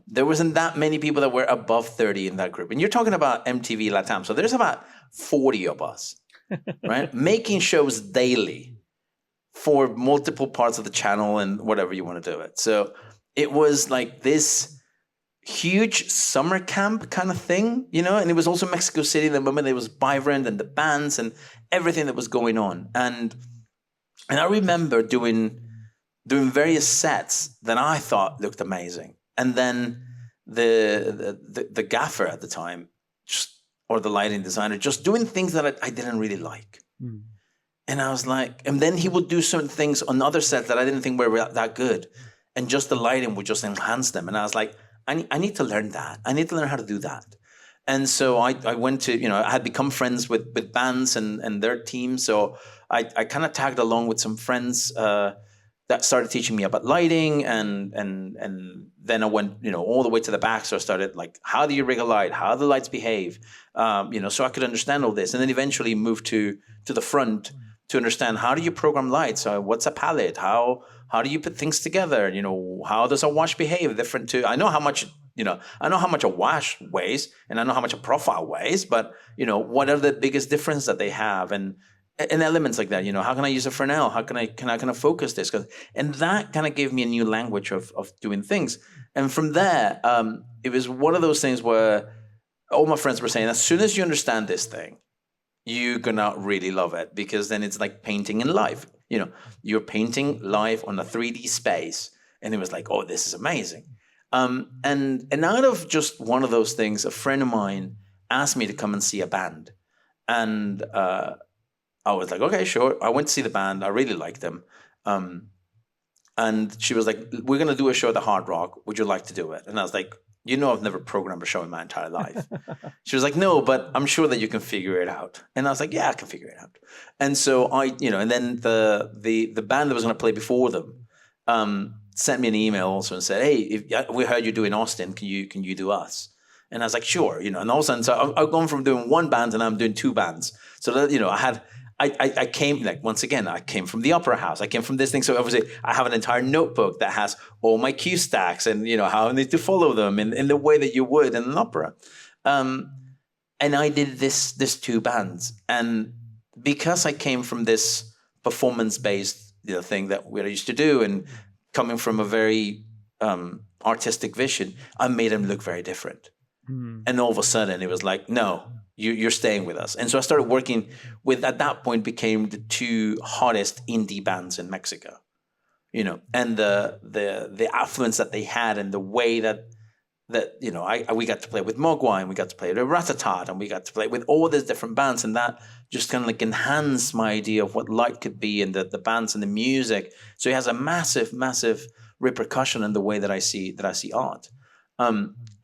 There wasn't that many people that were above 30 in that group. And you're talking about MTV Latam. So there's about 40 of us, right? Making shows daily for multiple parts of the channel and whatever you want to do it. So it was like this huge summer camp kind of thing, and it was also Mexico City. The moment it was vibrant and the bands and everything that was going on. And I remember doing various sets that I thought looked amazing. And then the gaffer at the time, or the lighting designer, just doing things that I didn't really like. Mm. And I was like, and then he would do certain things on other sets that I didn't think were that good. And just the lighting would just enhance them. And I was like, I need to learn that. I need to learn how to do that. And so I went to, I had become friends with bands and their teams. So I kind of tagged along with some friends that started teaching me about lighting. And then I went, all the way to the back. So I started like, how do you rig a light? How do the lights behave? So I could understand all this. And then eventually moved to the front to understand, how do you program lights? What's a palette? How do you put things together? How does a wash behave different to, I know how much a wash weighs and I know how much a profile weighs, but what are the biggest difference that they have and elements like that, how can I use a Fresnel? How can I focus this? And that kind of gave me a new language of doing things. And from there, it was one of those things where all my friends were saying, as soon as you understand this thing, you're gonna really love it, because then it's like painting in life. You know, you're painting life on a 3D space, and it was like, oh, this is amazing. And out of just one of those things, a friend of mine asked me to come and see a band, and I was like, okay, sure. I went to see the band. I really liked them. And she was like, we're going to do a show at the Hard Rock. Would you like to do it? And I was like, you know, I've never programmed a show in my entire life. She was like, no, but I'm sure that you can figure it out. And I was like, yeah, I can figure it out. And so and then the band that was going to play before them sent me an email also and said, hey, we heard you doing Austin. Can you do us? And I was like, sure. And all of a sudden, so I've gone from doing one band and I'm doing two bands. So that, I came, like, once again, I came from the opera house. I came from this thing. So obviously I have an entire notebook that has all my cue stacks and, how I need to follow them in the way that you would in an opera. And I did this two bands. And because I came from this performance-based thing that we used to do, and coming from a very artistic vision, I made them look very different. And all of a sudden it was like, no, you're staying with us. And so I started working with, at that point, became the two hottest indie bands in Mexico, and the affluence that they had, and the way that we got to play with Mogwai, and we got to play with Ratatat, and we got to play with all these different bands, and that just kind of like enhanced my idea of what light could be, and the bands and the music. So it has a massive, massive repercussion in the way that I see art.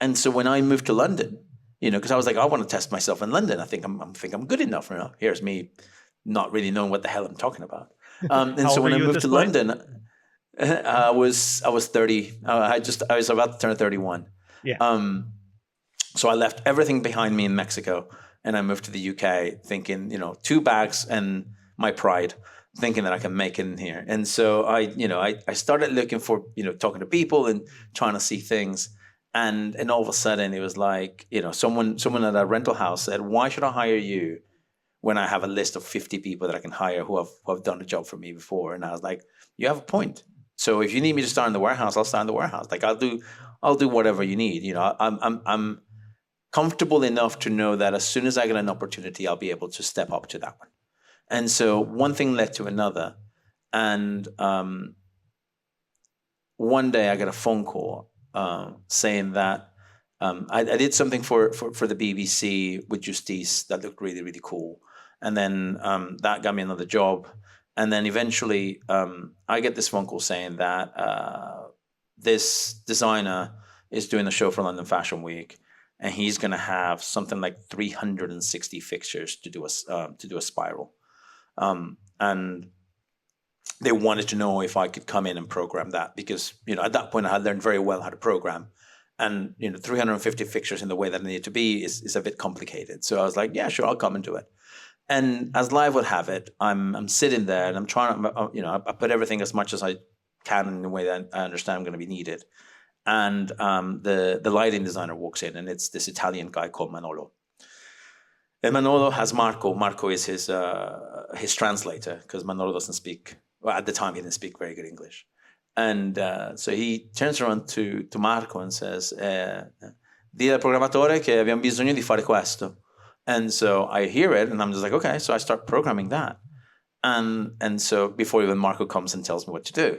And so when I moved to London, because I was like, I want to test myself in London. I think I'm good enough. Here's me not really knowing what the hell I'm talking about. And so when I moved to London, I was 30. I was about to turn 31. Yeah. So I left everything behind me in Mexico, and I moved to the UK thinking, 2 bags and my pride, thinking that I can make it in here. And so I started looking for, talking to people and trying to see things. And all of a sudden it was like, someone at a rental house said, why should I hire you when I have a list of 50 people that I can hire who have done a job for me before? And I was like, you have a point. So if you need me to start in the warehouse, I'll start in the warehouse. Like I'll do whatever you need. I'm comfortable enough to know that as soon as I get an opportunity, I'll be able to step up to that one. And so one thing led to another. And one day I got a phone call saying that I did something for the BBC with Justice that looked really, really cool. And then that got me another job. And then eventually I get this phone call saying that this designer is doing a show for London Fashion Week, and he's going to have something like 360 fixtures to do a spiral. And they wanted to know if I could come in and program that, because, at that point I had learned very well how to program, and, 350 fixtures in the way that it needed to be is a bit complicated. So I was like, yeah, sure, I'll come and do it. And as life would have it, I'm sitting there and I'm trying to, I put everything as much as I can in the way that I understand I'm going to be needed. And the lighting designer walks in, and it's this Italian guy called Manolo. And Manolo has Marco. Marco is his translator, because Manolo doesn't speak. Well, at the time, he didn't speak very good English. And so he turns around to Marco and says, "Dì al programmatore che abbiamo bisogno di fare questo." And so I hear it, and I'm just like, okay. So I start programming that. And so before even Marco comes and tells me what to do.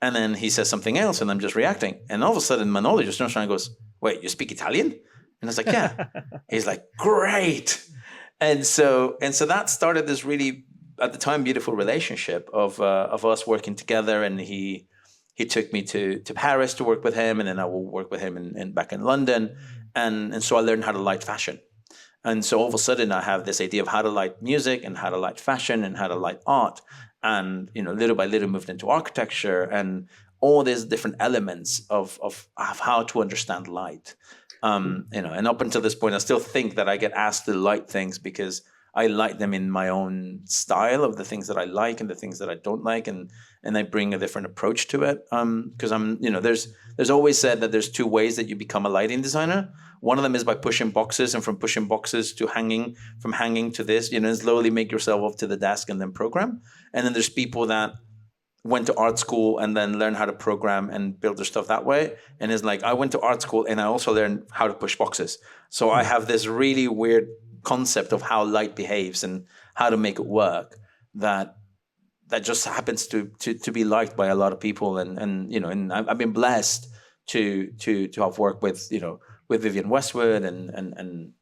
And then he says something else, and I'm just reacting. And all of a sudden, Manolo just turns around and goes, "Wait, you speak Italian?" And I was like, "Yeah." He's like, "Great." And so that started this really, at the time, beautiful relationship of us working together. And he took me to Paris to work with him, and then I will work with him back in London. And so I learned how to light fashion. And so all of a sudden I have this idea of how to light music and how to light fashion and how to light art. And, little by little moved into architecture and all these different elements of how to understand light. And up until this point, I still think that I get asked to light things because I light them in my own style of the things that I like and the things that I don't like, and I bring a different approach to it. Because there's always said that there's 2 ways that you become a lighting designer. One of them is by pushing boxes, and from pushing boxes to hanging, from hanging to this, slowly make yourself up to the desk and then program. And then there's people that went to art school and then learned how to program and build their stuff that way. And it's like, I went to art school and I also learned how to push boxes. So I have this really weird concept of how light behaves and how to make it work that just happens to be liked by a lot of people. And you know, and I've been blessed to have worked with, you know, with Vivienne Westwood and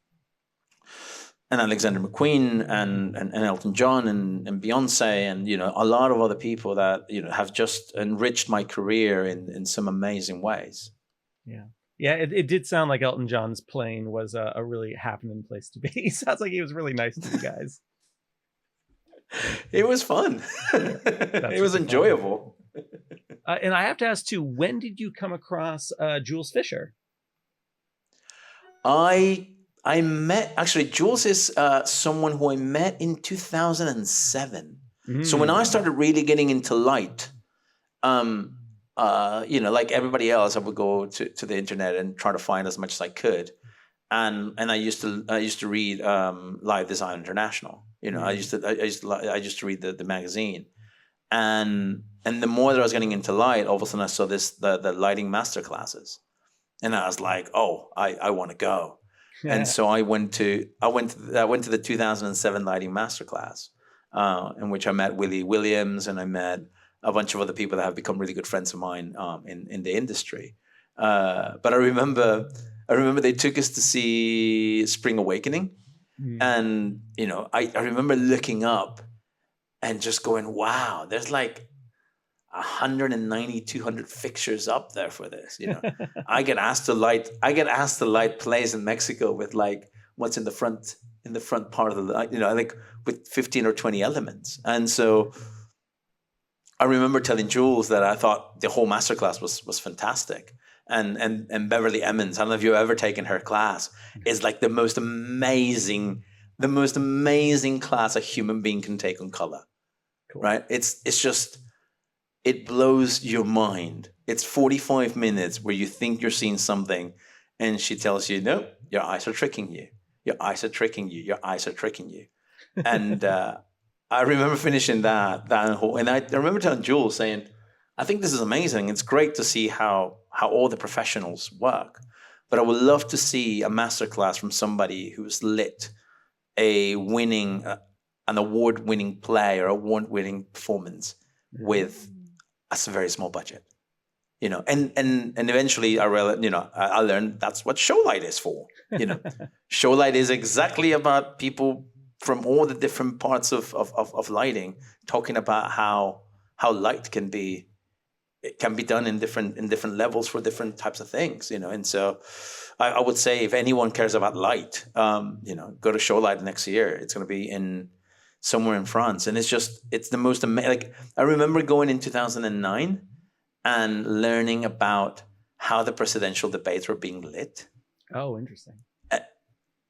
Alexander McQueen and Elton John and Beyonce and, you know, a lot of other people that, you know, have just enriched my career in some amazing ways. Yeah. Yeah, it did sound like Elton John's plane was a really happening place to be. Sounds like he was really nice to you guys. It was fun. It was enjoyable. And I have to ask too, when did you come across Jules Fisher? I met, actually, Jules is someone who I met in 2007. So when I started really getting into light, you know, like everybody else, I would go to the internet and try to find as much as I could. And I used to read Live Design International. You know, I used to read the magazine. And the more that I was getting into light, all of a sudden I saw the lighting master classes. And I was like, oh, I want to go. Yeah. And so I went to the 2007 lighting masterclass, in which I met Willie Williams and I met a bunch of other people that have become really good friends of mine in the industry. But I remember they took us to see Spring Awakening, and you know, I remember looking up and just going, wow, there's like 190, 200 fixtures up there for this. You know, I get asked to light plays in Mexico with like what's in the front part of the, you know, like with 15 or 20 elements. And so I remember telling Jules that I thought the whole masterclass was fantastic. And Beverly Emmons, I don't know if you've ever taken her class, is like the most amazing class a human being can take on color. Cool. Right? It's just, it blows your mind. It's 45 minutes where you think you're seeing something and she tells you, no, your eyes are tricking you. Your eyes are tricking you. Your eyes are tricking you. And I remember finishing that whole, and I remember telling Jules saying, I think this is amazing. It's great to see how all the professionals work, but I would love to see a masterclass from somebody who's lit an award-winning play or award-winning performance with a very small budget, you know. And eventually I realized, you know, I learned that's what Showlight is for. You know, Showlight is exactly about people from all the different parts of lighting talking about how light can be. It can be done in different levels for different types of things, you know. And so I would say if anyone cares about light, you know, go to Showlight next year. It's going to be somewhere in France. And it's the most amazing. Like, I remember going in 2009 and learning about how the presidential debates were being lit. Oh, interesting.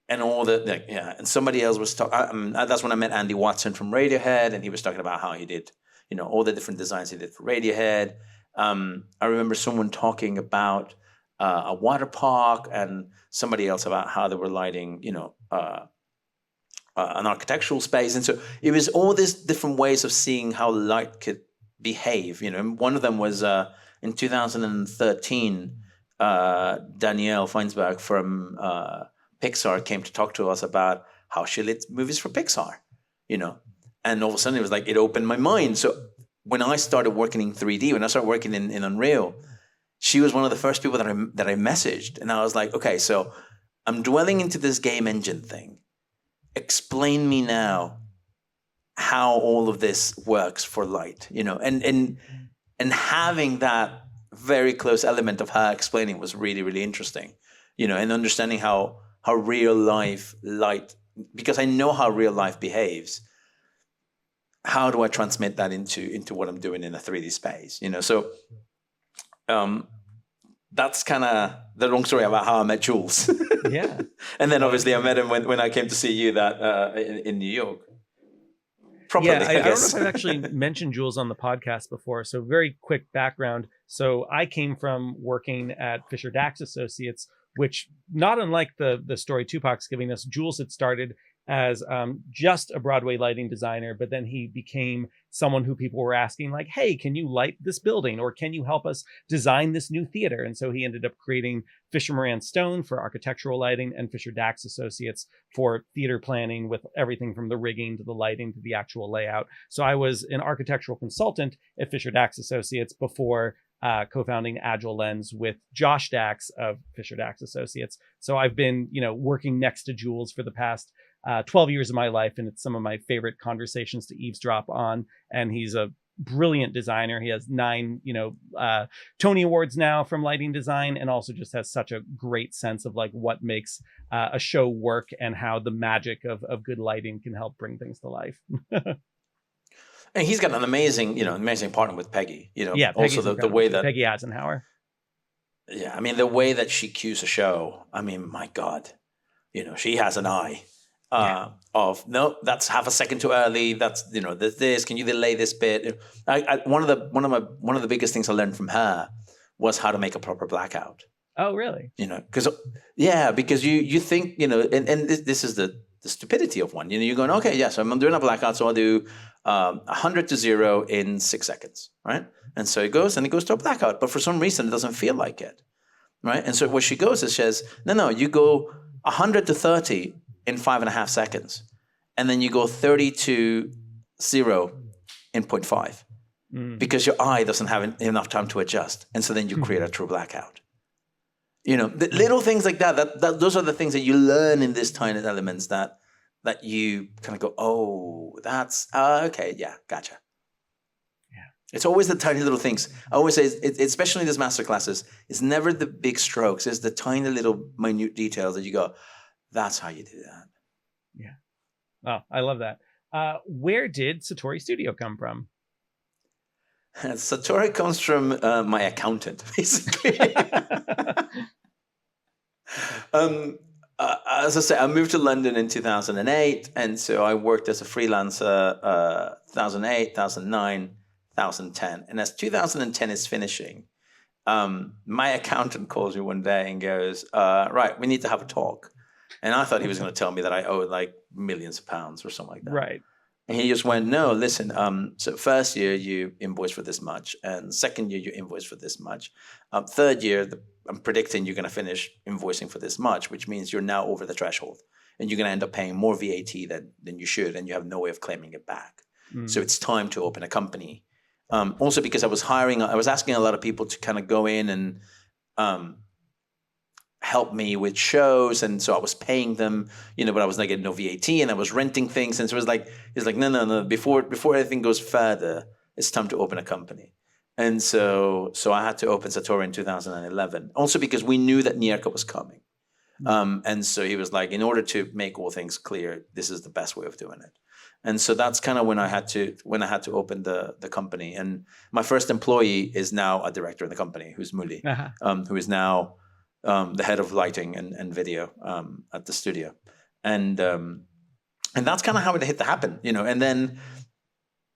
And all the, like, yeah. And somebody else was talking, that's when I met Andy Watson from Radiohead, and he was talking about how he did, you know, all the different designs he did for Radiohead. I remember someone talking about a water park, and somebody else about how they were lighting, you know, an architectural space. And so it was all these different ways of seeing how light could behave, you know. And one of them was in 2013, Danielle Feinsberg from Pixar came to talk to us about how she lit movies for Pixar, you know. And all of a sudden it was like, it opened my mind. So when I started working in 3D, when I started working in Unreal, she was one of the first people that I messaged. And I was like, okay, so I'm dwelling into this game engine thing. Explain me now how all of this works for light, you know. And having that very close element of her explaining was really, really interesting, you know, and understanding how real life light, because I know how real life behaves. How do I transmit that into what I'm doing in a 3D space, you know? So that's kind of the long story about how I met Jules. Yeah. And then obviously I met him when I came to see you in New York. Properly, yeah, I don't know if I've actually mentioned Jules on the podcast before. So very quick background. So I came from working at Fisher Dax Associates, which, not unlike the story Tupac's giving us, Jules had started as just a Broadway lighting designer, but then he became someone who people were asking, like, hey, can you light this building, or can you help us design this new theater? And so he ended up creating Fisher Moran Stone for architectural lighting and Fisher Dax Associates for theater planning, with everything from the rigging to the lighting to the actual layout. So I was an architectural consultant at Fisher Dax Associates before co-founding Agile Lens with Josh Dax of Fisher Dax Associates. So I've been, working next to Jules for the past 12 years of my life, and it's some of my favorite conversations to eavesdrop on. And he's a brilliant designer. He has 9, Tony Awards now from lighting design, and also just has such a great sense of like what makes a show work and how the magic of good lighting can help bring things to life. And he's got an amazing partner with Peggy. Yeah, also the way that Peggy Eisenhower. Yeah, I mean, the way that she cues a show. I mean, my God, she has an eye. Of no, that's half a second too early. That's this. Can you delay this bit? One of the biggest things I learned from her was how to make a proper blackout. Oh, really? Because you think and this is the stupidity of one. You're going, okay, yeah, so I'm doing a blackout, so I'll do 100 to 0 in 6 seconds, right? And so it goes to a blackout, but for some reason it doesn't feel like it, right? And so what she goes is she says, no, you go 100 to 30 in 5.5 seconds, and then you go 30 to 0 in 0.5, because your eye doesn't have enough time to adjust, and so then you create a true blackout. The little things like that those are the things that you learn in these tiny elements that you kind of go, oh, that's okay, yeah, gotcha. Yeah, it's always the tiny little things. I always say, especially in these master classes, it's never the big strokes. It's the tiny little minute details that you go, that's how you do that. Yeah. Oh, I love that. Where did Satori Studio come from? Satori comes from my accountant, basically. As I said, I moved to London in 2008, and so I worked as a freelancer 2008, 2009, 2010. And as 2010 is finishing, my accountant calls me one day and goes, right, we need to have a talk. And I thought he was going to tell me that I owed like millions of pounds or something like that. Right. And he just went, no, listen, so first year you invoice for this much, and second year you invoice for this much. Third year, I'm predicting you're going to finish invoicing for this much, which means you're now over the threshold, and you're going to end up paying more VAT than you should, and you have no way of claiming it back. So it's time to open a company. Also because I was asking a lot of people to kind of go in and help me with shows, and so I was paying them, but I was not getting no VAT, and I was renting things, and so it's like no, before anything goes further, it's time to open a company. And so I had to open Satori in 2011, also because we knew that Nierka was coming, and so he was like, in order to make all things clear, this is the best way of doing it. And so that's kind of when I had to open the company, and my first employee is now a director in the company, who's Muli, who is now the head of lighting and video at the studio, and that's kind of how it had to happen, and then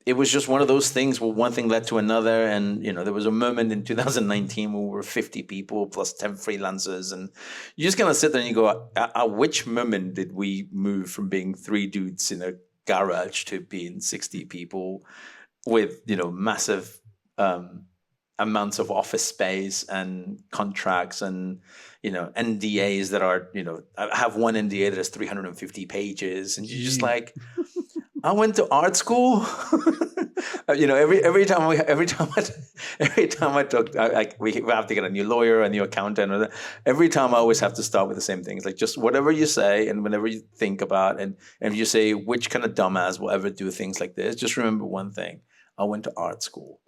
it was just one of those things where one thing led to another, and there was a moment in 2019 where we were 50 people plus 10 freelancers, and you just kind of sit there and you go, at which moment did we move from being 3 dudes in a garage to being 60 people with massive amounts of office space and contracts and NDAs that are I have one NDA that has 350 pages, and you're just like, I went to art school. Every time I talk, we have to get a new lawyer, a new accountant. Every time I always have to start with the same things, like just whatever you say and whenever you think about, and if you say which kind of dumbass will ever do things like this, just remember one thing: I went to art school,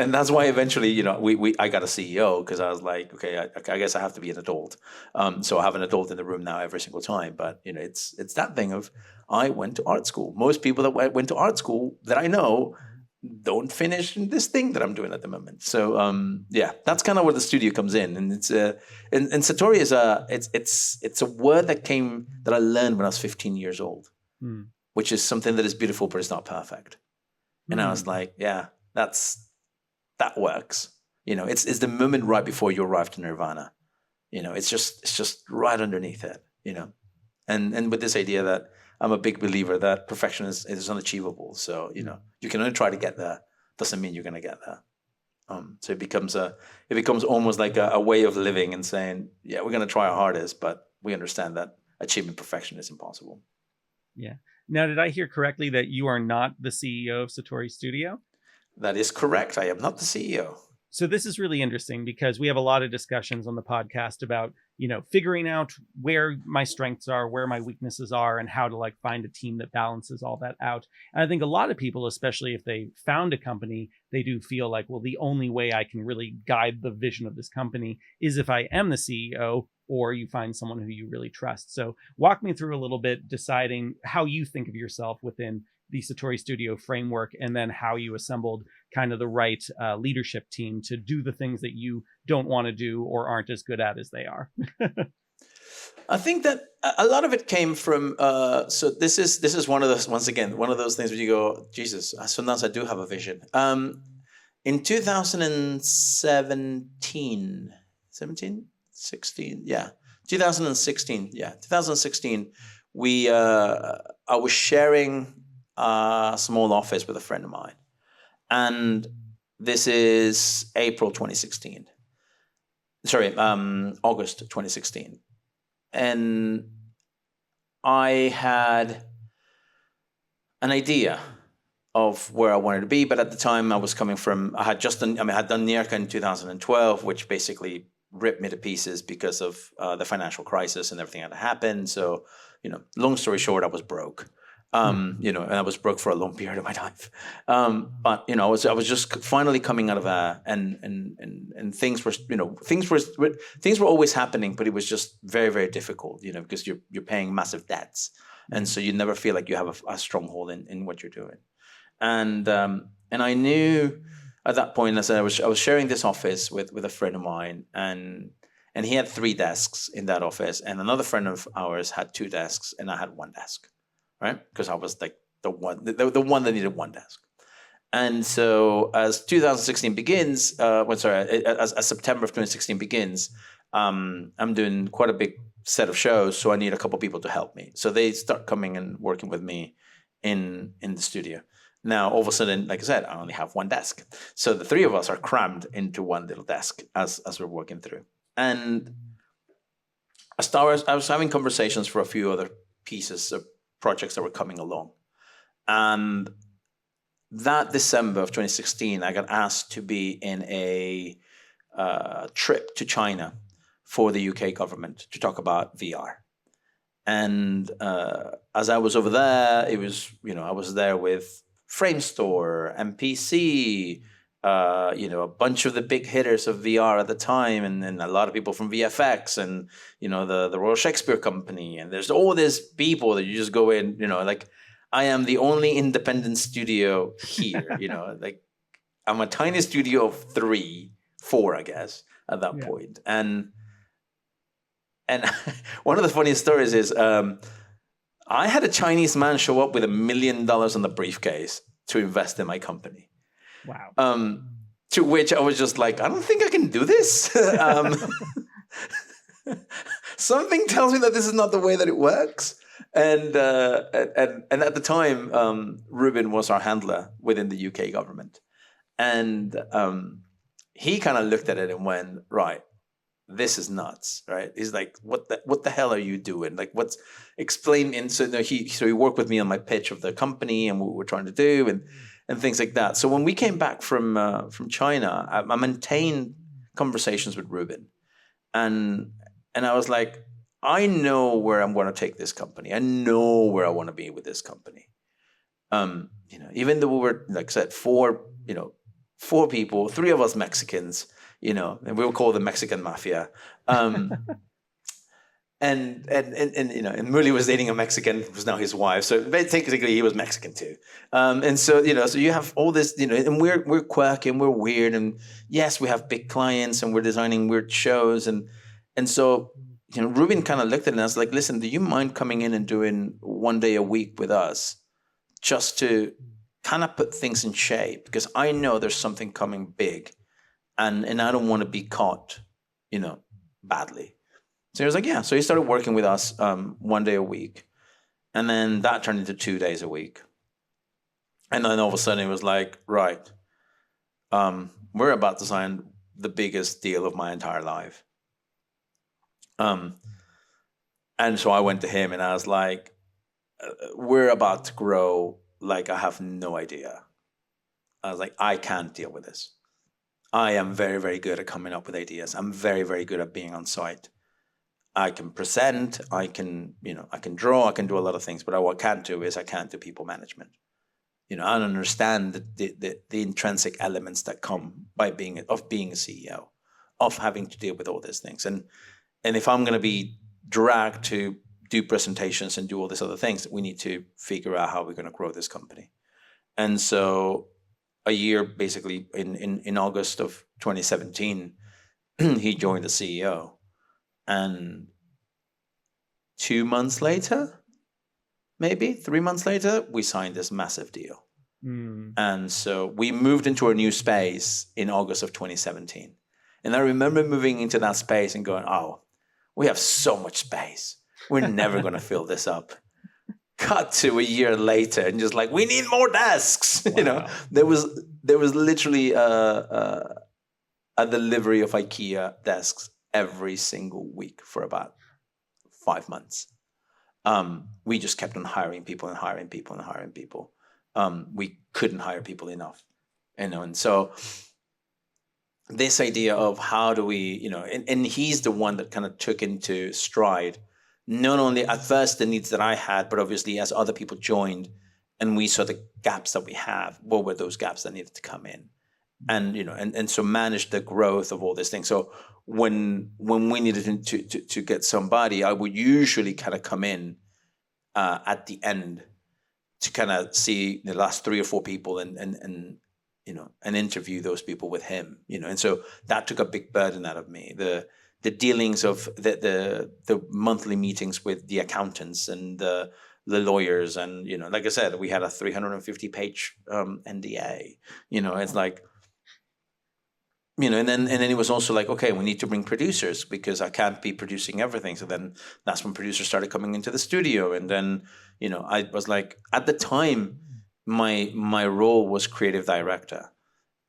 and that's why eventually, I got a CEO, because I was like, okay, I guess I have to be an adult. So I have an adult in the room now every single time. But it's that thing of, I went to art school. Most people that went to art school that I know don't finish this thing that I'm doing at the moment. So that's kind of where the studio comes in. And it's and Satori is it's a word that I learned when I was 15 years old, which is something that is beautiful, but it's not perfect. And I was like, yeah, that works. It's the moment right before you arrive to nirvana. It's just right underneath it. and with this idea that I'm a big believer that perfection is unachievable. So, you can only try to get there. Doesn't mean you're going to get there. So it becomes almost like a way of living and saying, yeah, we're going to try our hardest, but we understand that achieving perfection is impossible. Yeah. Now, did I hear correctly that you are not the CEO of Satori Studio? That is correct. I am not the CEO. So this is really interesting because we have a lot of discussions on the podcast about, figuring out where my strengths are, where my weaknesses are, and how to like find a team that balances all that out. And I think a lot of people, especially if they found a company, they do feel like, well, the only way I can really guide the vision of this company is if I am the CEO, or you find someone who you really trust. So walk me through a little bit, deciding how you think of yourself within the Satori Studio framework, and then how you assembled kind of the right leadership team to do the things that you don't want to do or aren't as good at as they are. I think that a lot of it came from. So this is one of those, once again, one of those things where you go, Jesus, sometimes I do have a vision. In 2017, 16, yeah, 2016, yeah, 2016, I was sharing a small office with a friend of mine, and this is April 2016. Sorry, August 2016, and I had an idea of where I wanted to be, but at the time I had done NERCA in 2012, which basically ripped me to pieces because of the financial crisis and everything that happened. So, long story short, I was broke. And I was broke for a long period of my life. But I was just finally coming out of that, and things were always happening, but it was just very, very difficult, because you're paying massive debts, and so you never feel like you have a stronghold in what you're doing. And I knew at that point, as I was sharing this office with a friend of mine, and he had 3 desks in that office, and another friend of ours had 2 desks, and I had 1 desk. Right, because I was like the one that needed 1 desk, and so as 2016 begins, as September of 2016 begins, I'm doing quite a big set of shows, so I need a couple people to help me. So they start coming and working with me in the studio. Now, all of a sudden, like I said, I only have 1 desk, so the 3 of us are crammed into 1 little desk as we're working through. And I was having conversations for a few other pieces of projects that were coming along. And that December of 2016, I got asked to be in a trip to China for the UK government to talk about VR. And as I was over there, it was, I was there with Framestore, MPC, a bunch of the big hitters of VR at the time, and then a lot of people from VFX and, the Royal Shakespeare Company. And there's all these people that you just go in, like I am the only independent studio here, like I'm a tiny studio of 4, I guess, at that point. And one of the funniest stories is I had a Chinese man show up with $1 million on the briefcase to invest in my company. Wow. To which I was just like, I don't think I can do this. Something tells me that this is not the way that it works. And at the time, Ruben was our handler within the UK government. And he kind of looked at it and went, right, this is nuts, right? He's like, what the hell are you doing? Like, explain. And so he worked with me on my pitch of the company and what we're trying to do and things like that. So when we came back from China, I maintained conversations with Ruben, and I was like, I know where I'm going to take this company. I know where I want to be with this company. Even though we were, like I said, 4 people, 3 of us Mexicans, and we will call the Mexican mafia. And Muli was dating a Mexican who's now his wife. So technically he was Mexican too. And so, so you have all this, and we're quirky and we're weird. And yes, we have big clients and we're designing weird shows. And so, Ruben kind of looked at it and I was like, listen, do you mind coming in and doing 1 day a week with us just to kind of put things in shape? Because I know there's something coming big and I don't want to be caught, badly. So he was like, yeah. So he started working with us 1 day a week. And then that turned into 2 days a week. And then all of a sudden it was like, right, we're about to sign the biggest deal of my entire life. And so I went to him and I was like, we're about to grow like I have no idea. I was like, I can't deal with this. I am very, very good at coming up with ideas. I'm very, very good at being on site. I can present, I can draw, I can do a lot of things, but what I can't do is I can't do people management. I don't understand the intrinsic elements that come by being a CEO, of having to deal with all these things. And if I'm going to be dragged to do presentations and do all these other things, we need to figure out how we're going to grow this company. And so a year, basically in August of 2017, he joined the CEO. And 2 months later, maybe 3 months later, we signed this massive deal. And so we moved into a new space in August of 2017. And I remember moving into that space and going, oh, we have so much space. We're never going to fill this up. Cut to a year later and just like, we need more desks. Wow. There was literally a delivery of IKEA desks every single week for about 5 months. We just kept on hiring people and hiring people and hiring people. We couldn't hire people enough, and so this idea of how do we, and he's the one that kind of took into stride, not only at first the needs that I had, but obviously as other people joined and we saw the gaps that we have, what were those gaps that needed to come in? And, and so manage the growth of all these things. So when we needed to get somebody, I would usually kind of come in at the end to kind of see the last 3 or 4 people and interview those people with him, and so that took a big burden out of me. The dealings of the monthly meetings with the accountants and the lawyers, and like I said, we had a 350-page NDA. It's like, and then it was also like, okay, we need to bring producers because I can't be producing everything. So then that's when producers started coming into the studio, and then I was like, at the time, my role was creative director,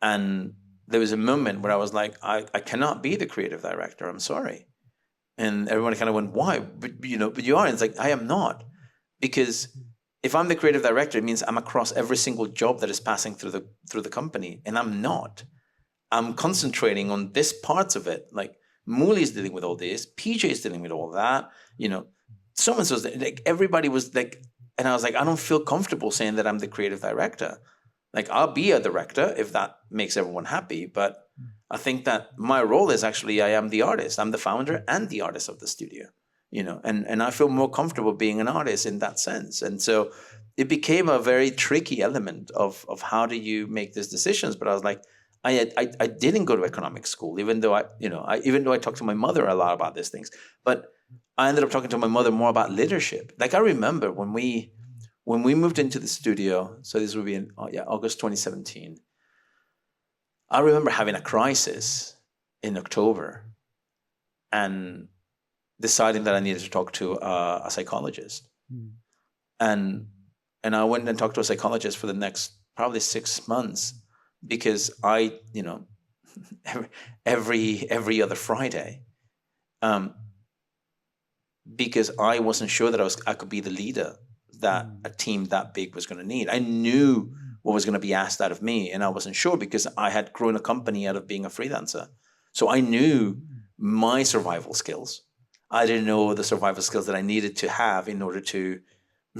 and there was a moment where I was like, I cannot be the creative director. I'm sorry. And everyone kind of went, why? But you are. And it's like, I am not. Because if I'm the creative director, it means I'm across every single job that is passing through the company. And I'm not. I'm concentrating on this parts of it. Like Mooley is dealing with all this. PJ is dealing with all that. So-and-so's like, everybody was like, and I was like, I don't feel comfortable saying that I'm the creative director. Like, I'll be a director if that makes everyone happy. But I think that my role is actually, I am the artist. I'm the founder and the artist of the studio, and I feel more comfortable being an artist in that sense. And so it became a very tricky element of how do you make these decisions. But I was like, I didn't go to economic school, even though I talked to my mother a lot about these things. But I ended up talking to my mother more about leadership. Like, I remember when we moved into the studio, so this would be in August 2017, I remember having a crisis in October and deciding that I needed to talk to a psychologist. And I went and talked to a psychologist for the next probably 6 months because I, every other Friday, because I wasn't sure that I could be the leader that a team that big was going to need. I knew what was going to be asked out of me, and I wasn't sure because I had grown a company out of being a freelancer. So I knew my survival skills. I didn't know the survival skills that I needed to have in order to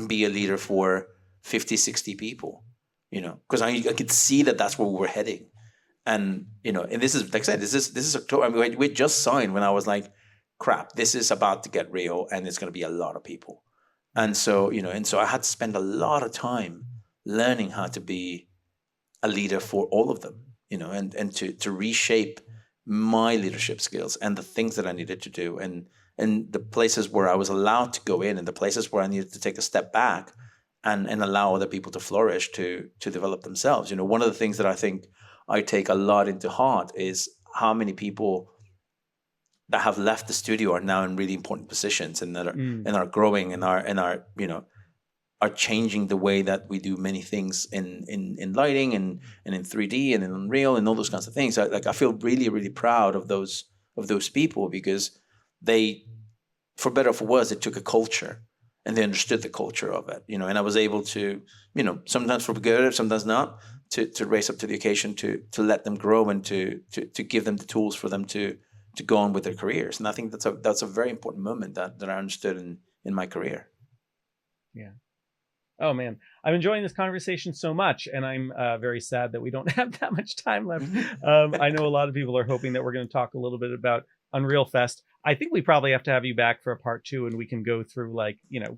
be a leader for 50, 60 people, because I could see that that's where we were heading. And, and this is, like I said, this is October. I mean, we just signed when I was like, crap, this is about to get real and it's going to be a lot of people. And so, I had to spend a lot of time learning how to be a leader for all of them, and to reshape my leadership skills and the things that I needed to do, and the places where I was allowed to go in and the places where I needed to take a step back and allow other people to flourish, to develop themselves. One of the things that I think I take a lot into heart is how many people that have left the studio are now in really important positions, and that are growing, and are are changing the way that we do many things in lighting, and in 3D, and in Unreal, and all those kinds of things. I feel really, really proud of those people, because they, for better or for worse, they took a culture and they understood the culture of it, and I was able to, sometimes for good, sometimes not, to raise up to the occasion, to let them grow, and to give them the tools for them to go on with their careers. And I think that's a very important moment that I understood in my career. Yeah. Oh man, I'm enjoying this conversation so much, and I'm very sad that we don't have that much time left. I know a lot of people are hoping that we're going to talk a little bit about Unreal Fest. I think we probably have to have you back for a part 2, and we can go through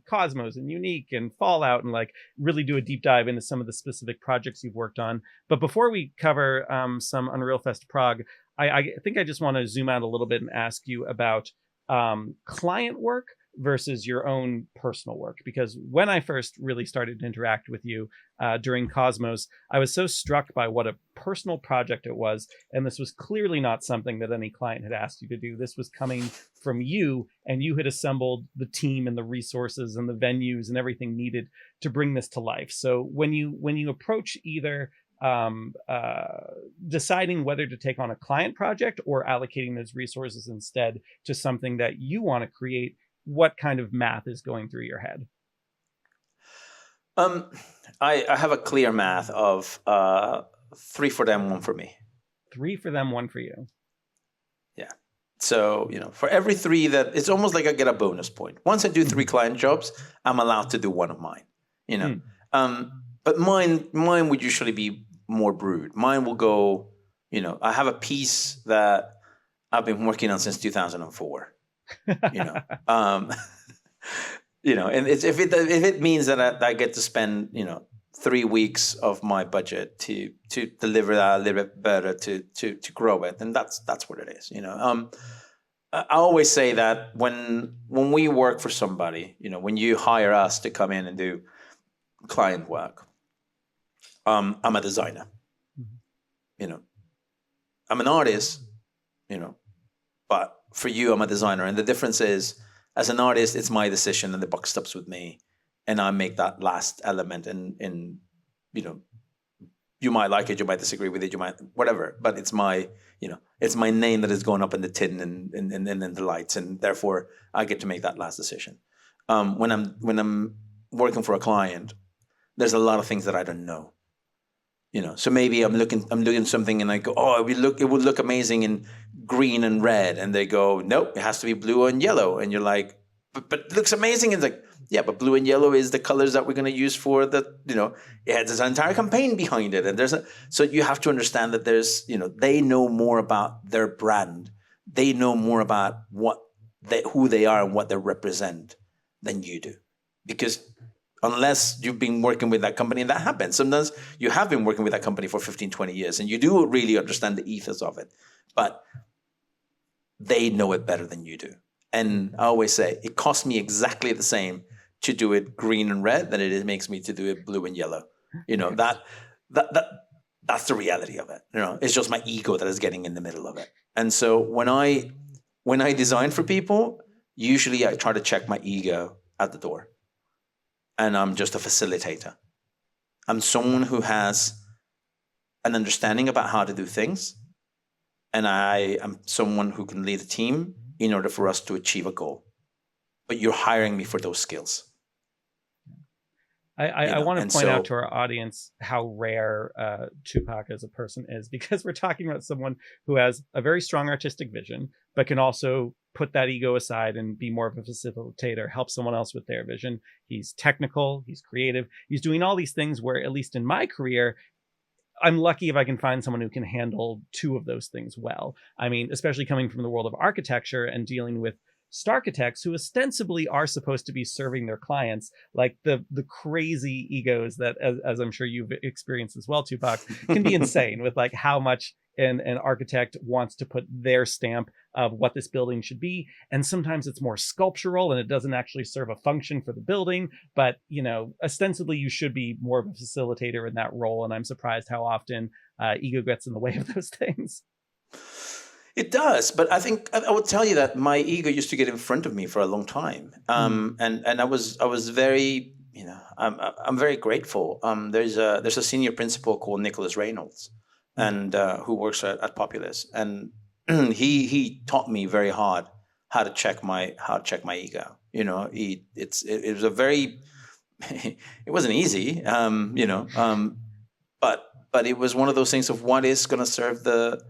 Cosmos and Unique and Fallout, and really do a deep dive into some of the specific projects you've worked on. But before we cover some Unreal Fest Prague, I think I just want to zoom out a little bit and ask you about client work versus your own personal work, because when I first really started to interact with you during Cosmos, I was so struck by what a personal project it was, and this was clearly not something that any client had asked you to do. This was coming from you, and you had assembled the team and the resources and the venues and everything needed to bring this to life. So when you approach either deciding whether to take on a client project or allocating those resources instead to something that you want to create, what kind of math is going through your head? I have a clear math of 3 for them, 1 for me. 3 for them, 1 for you. Yeah. So, for every 3 that, it's almost like I get a bonus point. Once I do 3 client jobs, I'm allowed to do 1 of mine, but mine would usually be more brood. Mine will go, I have a piece that I've been working on since 2004. And if it means that I get to spend 3 weeks of my budget to deliver that a little bit better, to grow it, then that's what it is. I always say that when we work for somebody, when you hire us to come in and do client work, I'm a designer. I'm an artist, but for you, I'm a designer. And the difference is, as an artist, it's my decision and the buck stops with me. And I make that last element. And you might like it, you might disagree with it, you might, whatever. But it's my, it's my name that is going up in the tin and the lights. And therefore, I get to make that last decision. When I'm working for a client, there's a lot of things that I don't know. So maybe I'm doing something and I go, oh, it would look amazing in green and red, and they go, nope, it has to be blue and yellow, and you're like, but it looks amazing. And it's like, yeah, but blue and yellow is the colors that we're going to use for the, it has an entire campaign behind it, and so you have to understand that there's, they know more about their brand, they know more about who they are and what they represent than you do, because unless you've been working with that company, and that happens. Sometimes you have been working with that company for 15, 20 years, and you do really understand the ethos of it, but they know it better than you do. And I always say, it costs me exactly the same to do it green and red than it makes me to do it blue and yellow. That's the reality of it. It's just my ego that is getting in the middle of it. And so when I design for people, usually I try to check my ego at the door. And I'm just a facilitator. I'm someone who has an understanding about how to do things. And I am someone who can lead a team in order for us to achieve a goal. But you're hiring me for those skills. I want to point out to our audience how rare Tupac as a person is, because we're talking about someone who has a very strong artistic vision, but can also put that ego aside and be more of a facilitator, help someone else with their vision. He's technical, he's creative, he's doing all these things where, at least in my career, I'm lucky if I can find someone who can handle 2 of those things well. I mean, especially coming from the world of architecture and dealing with starchitects who ostensibly are supposed to be serving their clients, like the crazy egos that, as I'm sure you've experienced as well, Tupac, can be insane with how much an architect wants to put their stamp of what this building should be. And sometimes it's more sculptural and it doesn't actually serve a function for the building. But, ostensibly you should be more of a facilitator in that role. And I'm surprised how often ego gets in the way of those things. It does, but I think I would tell you that my ego used to get in front of me for a long time, and I was very, I'm very grateful. There's a senior principal called Nicholas Reynolds, and who works at Populous, and he taught me very hard how to check my ego. It was a very it wasn't easy, but it was one of those things of what is going to serve the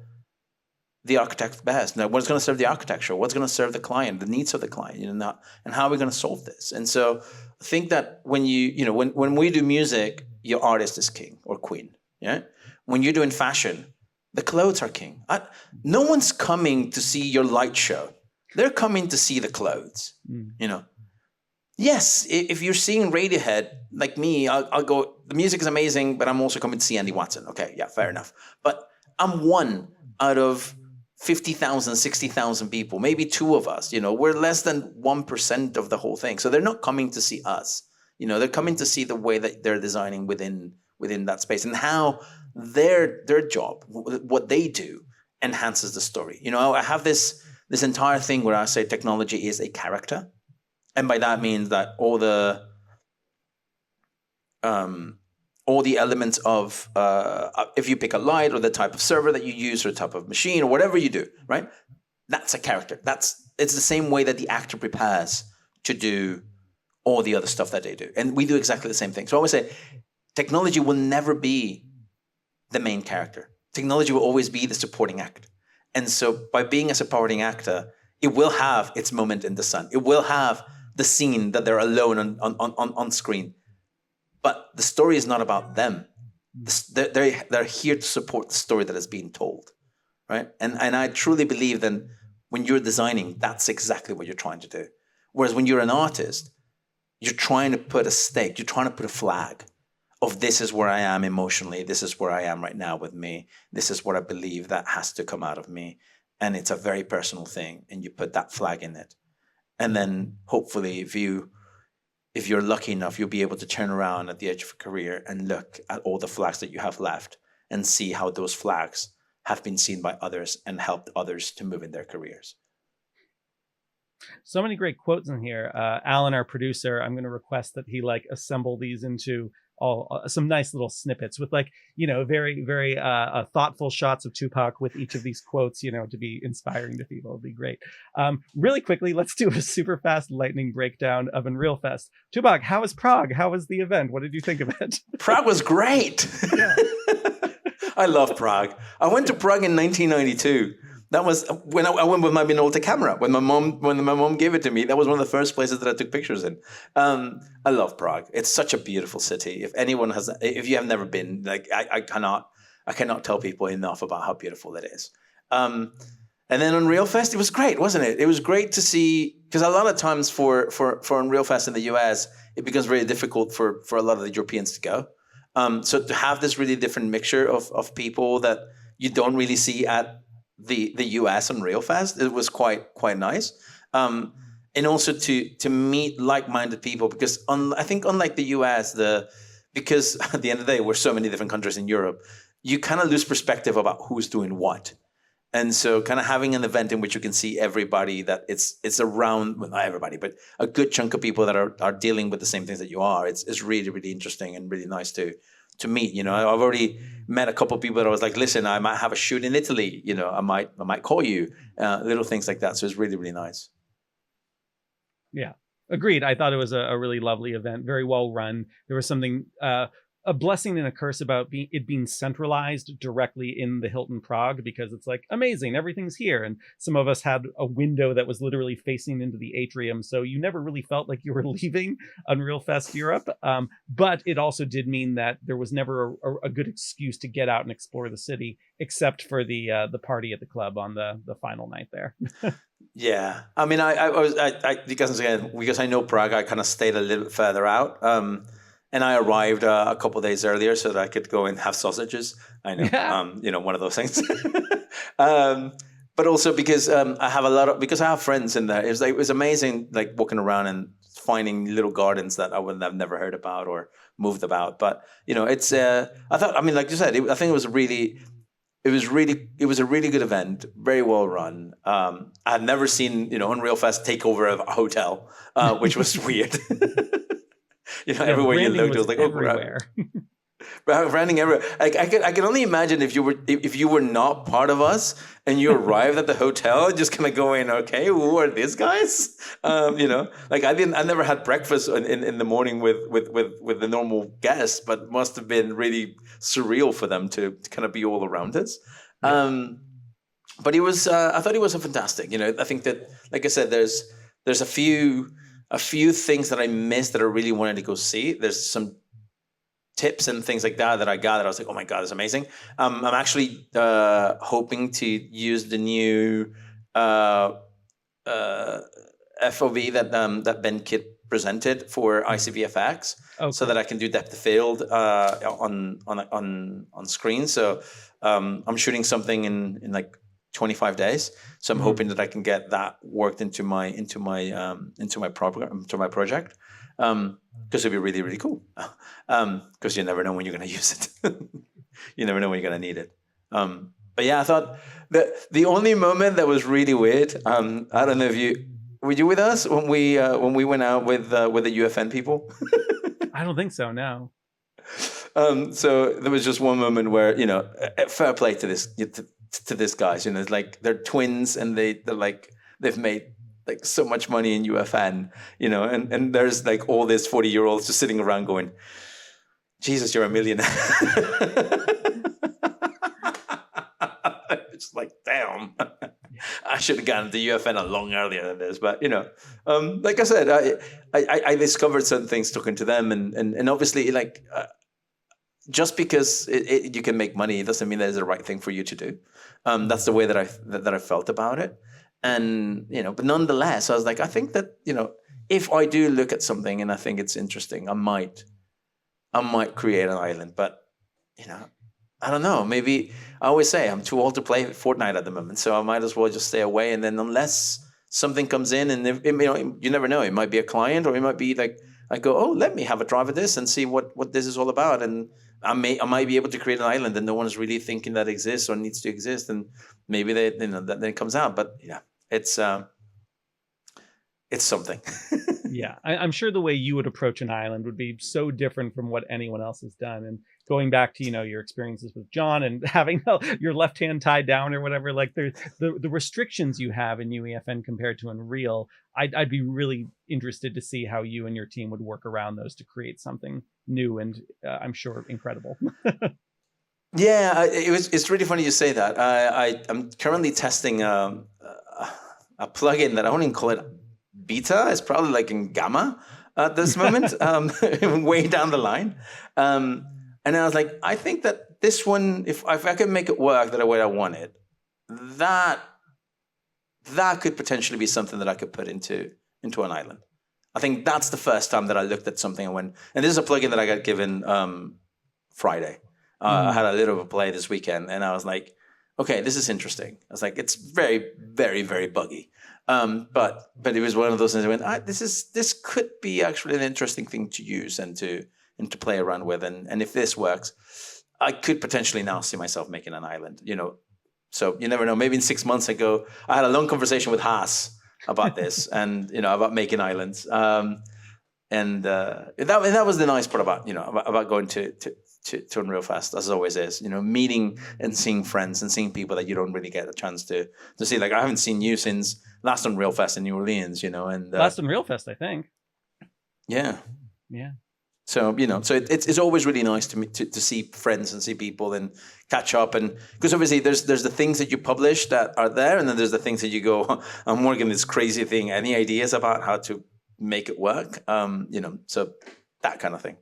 architect best. Now, what's going to serve the architecture? What's going to serve the client, the needs of the client, and how are we going to solve this? And so I think that when when we do music, your artist is king or queen. Yeah. When you're doing fashion, the clothes are king. No one's coming to see your light show. They're coming to see the clothes. Yes, if you're seeing Radiohead, like me, I'll go, the music is amazing, but I'm also coming to see Andy Watson. Okay, yeah, fair enough. But I'm one out of 50,000, 60,000 people, maybe two of us. We're less than 1% of the whole thing. So they're not coming to see us. They're coming to see the way that they're designing within that space and how their job, what they do, enhances the story. I have this entire thing where I say technology is a character. And by that means that all the elements of if you pick a light or the type of server that you use or the type of machine or whatever you do, right? That's a character. It's the same way that the actor prepares to do all the other stuff that they do. And we do exactly the same thing. So I always say technology will never be the main character. Technology will always be the supporting act. And so by being a supporting actor, it will have its moment in the sun. It will have the scene that they're alone on screen. But the story is not about them. They're here to support the story that is being told, right? And I truly believe that when you're designing, that's exactly what you're trying to do. Whereas when you're an artist, you're trying to put a stake, you're trying to put a flag of this is where I am emotionally, this is where I am right now with me, this is what I believe that has to come out of me. And it's a very personal thing, and you put that flag in it. And then hopefully if you're lucky enough, you'll be able to turn around at the edge of a career and look at all the flags that you have left and see how those flags have been seen by others and helped others to move in their careers. So many great quotes in here. Alan, our producer, I'm going to request that he assemble these into some nice little snippets with very, very thoughtful shots of Tupac with each of these quotes, to be inspiring to people. It'd be great. Really quickly, let's do a super fast lightning breakdown of Unreal Fest. Tupac, how was Prague? How was the event? What did you think of it? Prague was great. Yeah. I love Prague. I went to Prague in 1992. That was when I went with my Minolta camera. When my mom gave it to me, that was one of the first places that I took pictures in. I love Prague. It's such a beautiful city. If you have never been, I cannot tell people enough about how beautiful it is. And then Unreal Fest, it was great, wasn't it? It was great to see, because a lot of times for Unreal Fest in the US, it becomes very difficult for a lot of the Europeans to go. So to have this really different mixture of people that you don't really see at the US Unreal Fest, it was quite nice. And also to meet like-minded people, because I think unlike the US, because at the end of the day, we're so many different countries in Europe, you kind of lose perspective about who's doing what. And so kind of having an event in which you can see everybody, that it's around, well, not everybody, but a good chunk of people that are dealing with the same things that you are, it's really, really interesting and really nice to meet. I've already met a couple of people that I was like, listen, I might have a shoot in Italy, I might call you, little things like that. So it's really, really nice. Yeah, agreed. I thought it was a really lovely event, very well run. There was something, a blessing and a curse about it being centralized directly in the Hilton Prague, because it's amazing, everything's here. And some of us had a window that was literally facing into the atrium, so you never really felt like you were leaving Unreal Fest Europe. But it also did mean that there was never a good excuse to get out and explore the city, except for the party at the club on the final night there. Yeah, I mean, I because I know Prague, I kind of stayed a little further out. And I arrived a couple of days earlier so that I could go and have sausages. I know, yeah. One of those things. But also because I have friends in there. It was amazing, walking around and finding little gardens that I would have never heard about or moved about. But it's I thought, like you said, I think it was really it was a really good event, very well run. I had never seen, Unreal Fest take over a hotel, which was weird. Yeah, Everywhere you branding looked, it was was like, everywhere. branding everywhere. Like I can only imagine if you were not part of us and you arrived at the hotel, just kind of going, okay, who are these guys? Like I never had breakfast in the morning with the normal guests, but must have been really surreal for them to kind of be all around us. Yeah. But I thought it was a fantastic. I think that, like I said, there's a few things that I missed that I really wanted to go see. There's some tips and things like that I got that I was like, oh my God, it's amazing. I'm actually hoping to use the new FOV that Ben Kidd presented for ICVFX, so that I can do depth of field on screen. So I'm shooting something in like 25 days. So I'm hoping that I can get that worked into my project. Because it'd be really, really cool. Because you never know when you're going to use it. You never know when you're going to need it. But yeah, I thought the only moment that was really weird. I don't know if were you with us when we went out with the UFN people? I don't think so. No. So there was just one moment where fair play to this guys. It's like they're twins and they've made like so much money in UFN, and there's like all these 40-year-olds just sitting around going, Jesus, you're a millionaire. It's like, damn, I should have gotten to UFN a long earlier than this. But like I said, I discovered certain things talking to them, and obviously, like just because you can make money, it doesn't mean that it's the right thing for you to do. That's the way that I felt about it. And, but nonetheless, I was like, I think that, if I do look at something and I think it's interesting, I might create an island. But, I don't know. Maybe I always say I'm too old to play Fortnite at the moment, so I might as well just stay away. And then unless something comes in, and you never know, it might be a client, or it might be like I go, oh, let me have a drive of this and see what this is all about, and I might be able to create an island that no one is really thinking that exists or needs to exist, and maybe that then it comes out. But yeah, it's something. Yeah, I'm sure the way you would approach an island would be so different from what anyone else has done. And going back to your experiences with John and having your left hand tied down or whatever, like the restrictions you have in UEFN compared to Unreal, I'd be really interested to see how you and your team would work around those to create something new and I'm sure incredible. Yeah, it's really funny you say that. I'm currently testing a plugin that I wouldn't even call it beta. It's probably like in gamma at this moment, way down the line. And I was like, I think that this one, if I can make it work the way I want it, that could potentially be something that I could put into an island. I think that's the first time that I looked at something and went, and this is a plugin that I got given Friday. I had a little of a play this weekend, and I was like, okay, this is interesting. I was like, it's very, very, very buggy. But it was one of those things I went, this could be actually an interesting thing to use and to play around with. And if this works, I could potentially now see myself making an island, So you never know. Maybe in 6 months ago, I had a long conversation with Haas about this and, about making islands. And that was the nice part about, about going to Unreal Fest, as it always is, meeting and seeing friends and seeing people that you don't really get a chance to see. Like, I haven't seen you since last Unreal Fest in New Orleans, and last Unreal Fest, I think. Yeah. Yeah. So, so it's always really nice to see friends and see people and catch up. And because obviously there's the things that you publish that are there. And then there's the things that you go, I'm working this crazy thing. Any ideas about how to make it work? So that kind of thing.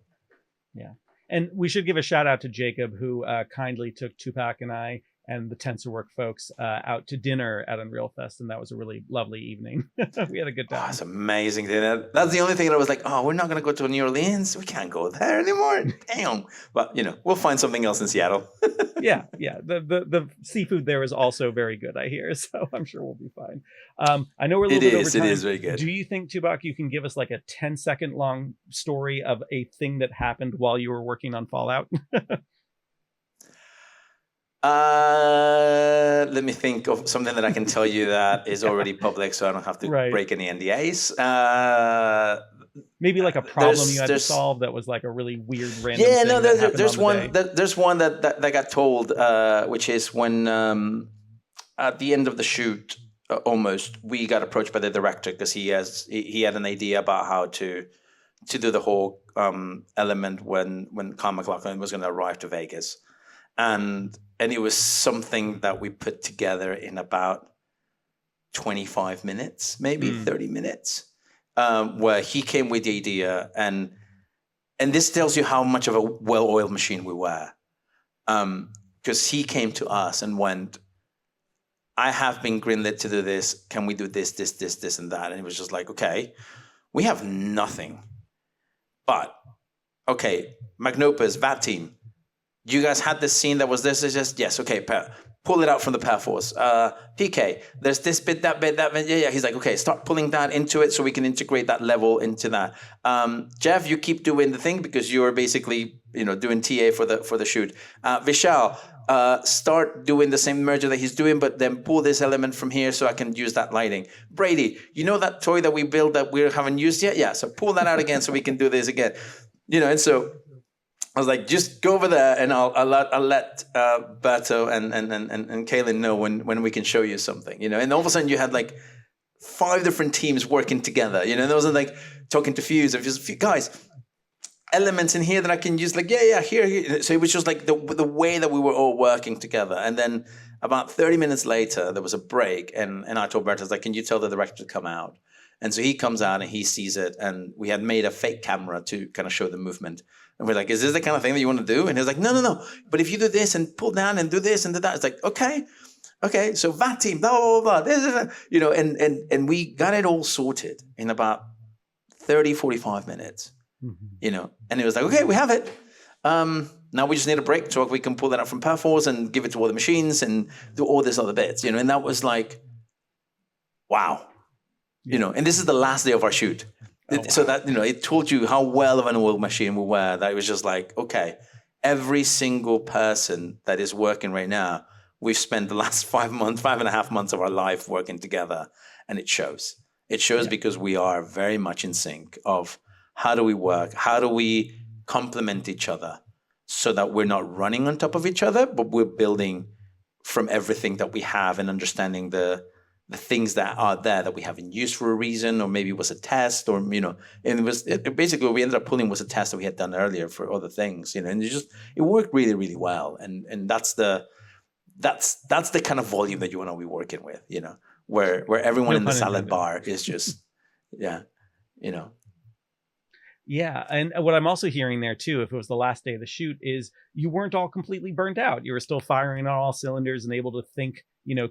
Yeah. And we should give a shout out to Jacob, who kindly took Tupac and I and the TensorWork folks out to dinner at Unreal Fest. And that was a really lovely evening. We had a good time. Oh, it's amazing dinner. That's the only thing that I was like, oh, we're not going to go to New Orleans. We can't go there anymore. Damn. But, we'll find something else in Seattle. Yeah. The seafood there is also very good, I hear. So I'm sure we'll be fine. I know we're a little bit over time. It is very good. Do you think, Tupac, you can give us like a 10-second long story of a thing that happened while you were working on Fallout? Let me think of something that I can tell you that is already public, so I don't have to Right. break any NDAs. Maybe like a problem you had to solve that was like a really weird random thing that happened there's on the one day. there's one that got told, which is when at the end of the shoot, almost, we got approached by the director because he had an idea about how to do the whole element when Kyle MacLachlan was going to arrive to Vegas, and it was something that we put together in about 25 minutes, maybe 30 minutes, where he came with the idea, and this tells you how much of a well-oiled machine we were, because he came to us and went, I have been greenlit to do this. Can we do this, this, this, this, and that? And it was just like, okay, we have nothing. But, okay, Magnopa's VAT team, you guys had this scene that was this, it's just, yes, okay, pull it out from the Pair Force. PK, there's this bit, that bit, that bit. Yeah. He's like, okay, start pulling that into it so we can integrate that level into that. Jeff, you keep doing the thing because you're basically, doing TA for the shoot. Vishal, start doing the same merger that he's doing, but then pull this element from here so I can use that lighting. Brady, that toy that we built that we haven't used yet? Yeah, so pull that out again so we can do this again. And so I was like, just go over there and I'll let Berto and Kaylin know when we can show you something, And all of a sudden you had like 5 different teams working together, And those are like talking to Fuse. If just guys, elements in here that I can use, like here. So it was just like the way that we were all working together. And then about 30 minutes later, there was a break, and I told Berto, I was like, can you tell the director to come out? And so he comes out and he sees it, and we had made a fake camera to kind of show the movement. And we're like, is this the kind of thing that you want to do? And he was like, no. But if you do this and pull down and do this and do that, it's like, okay. So VAT team, blah, blah, blah, blah. And we got it all sorted in about 30, 45 minutes, And it was like, okay, we have it. Now we just need a break so we can pull that out from Pair Force and give it to all the machines and do all this other bits, And that was like, wow. And this is the last day of our shoot. Wow. So that, it told you how well of an oil machine we were, that it was just like, okay, every single person that is working right now, we've spent the last 5.5 months of our life working together, and it shows. It shows because we are very much in sync of how do we work, how do we complement each other so that we're not running on top of each other, but we're building from everything that we have and understanding the things that are there that we haven't used for a reason, or maybe it was a test, or, and basically what we ended up pulling was a test that we had done earlier for other things, and it worked really, really well. And that's the kind of volume that you want to be working with, where everyone in the salad bar is just, Yeah, and what I'm also hearing there too, if it was the last day of the shoot, is you weren't all completely burnt out. You were still firing on all cylinders and able to think,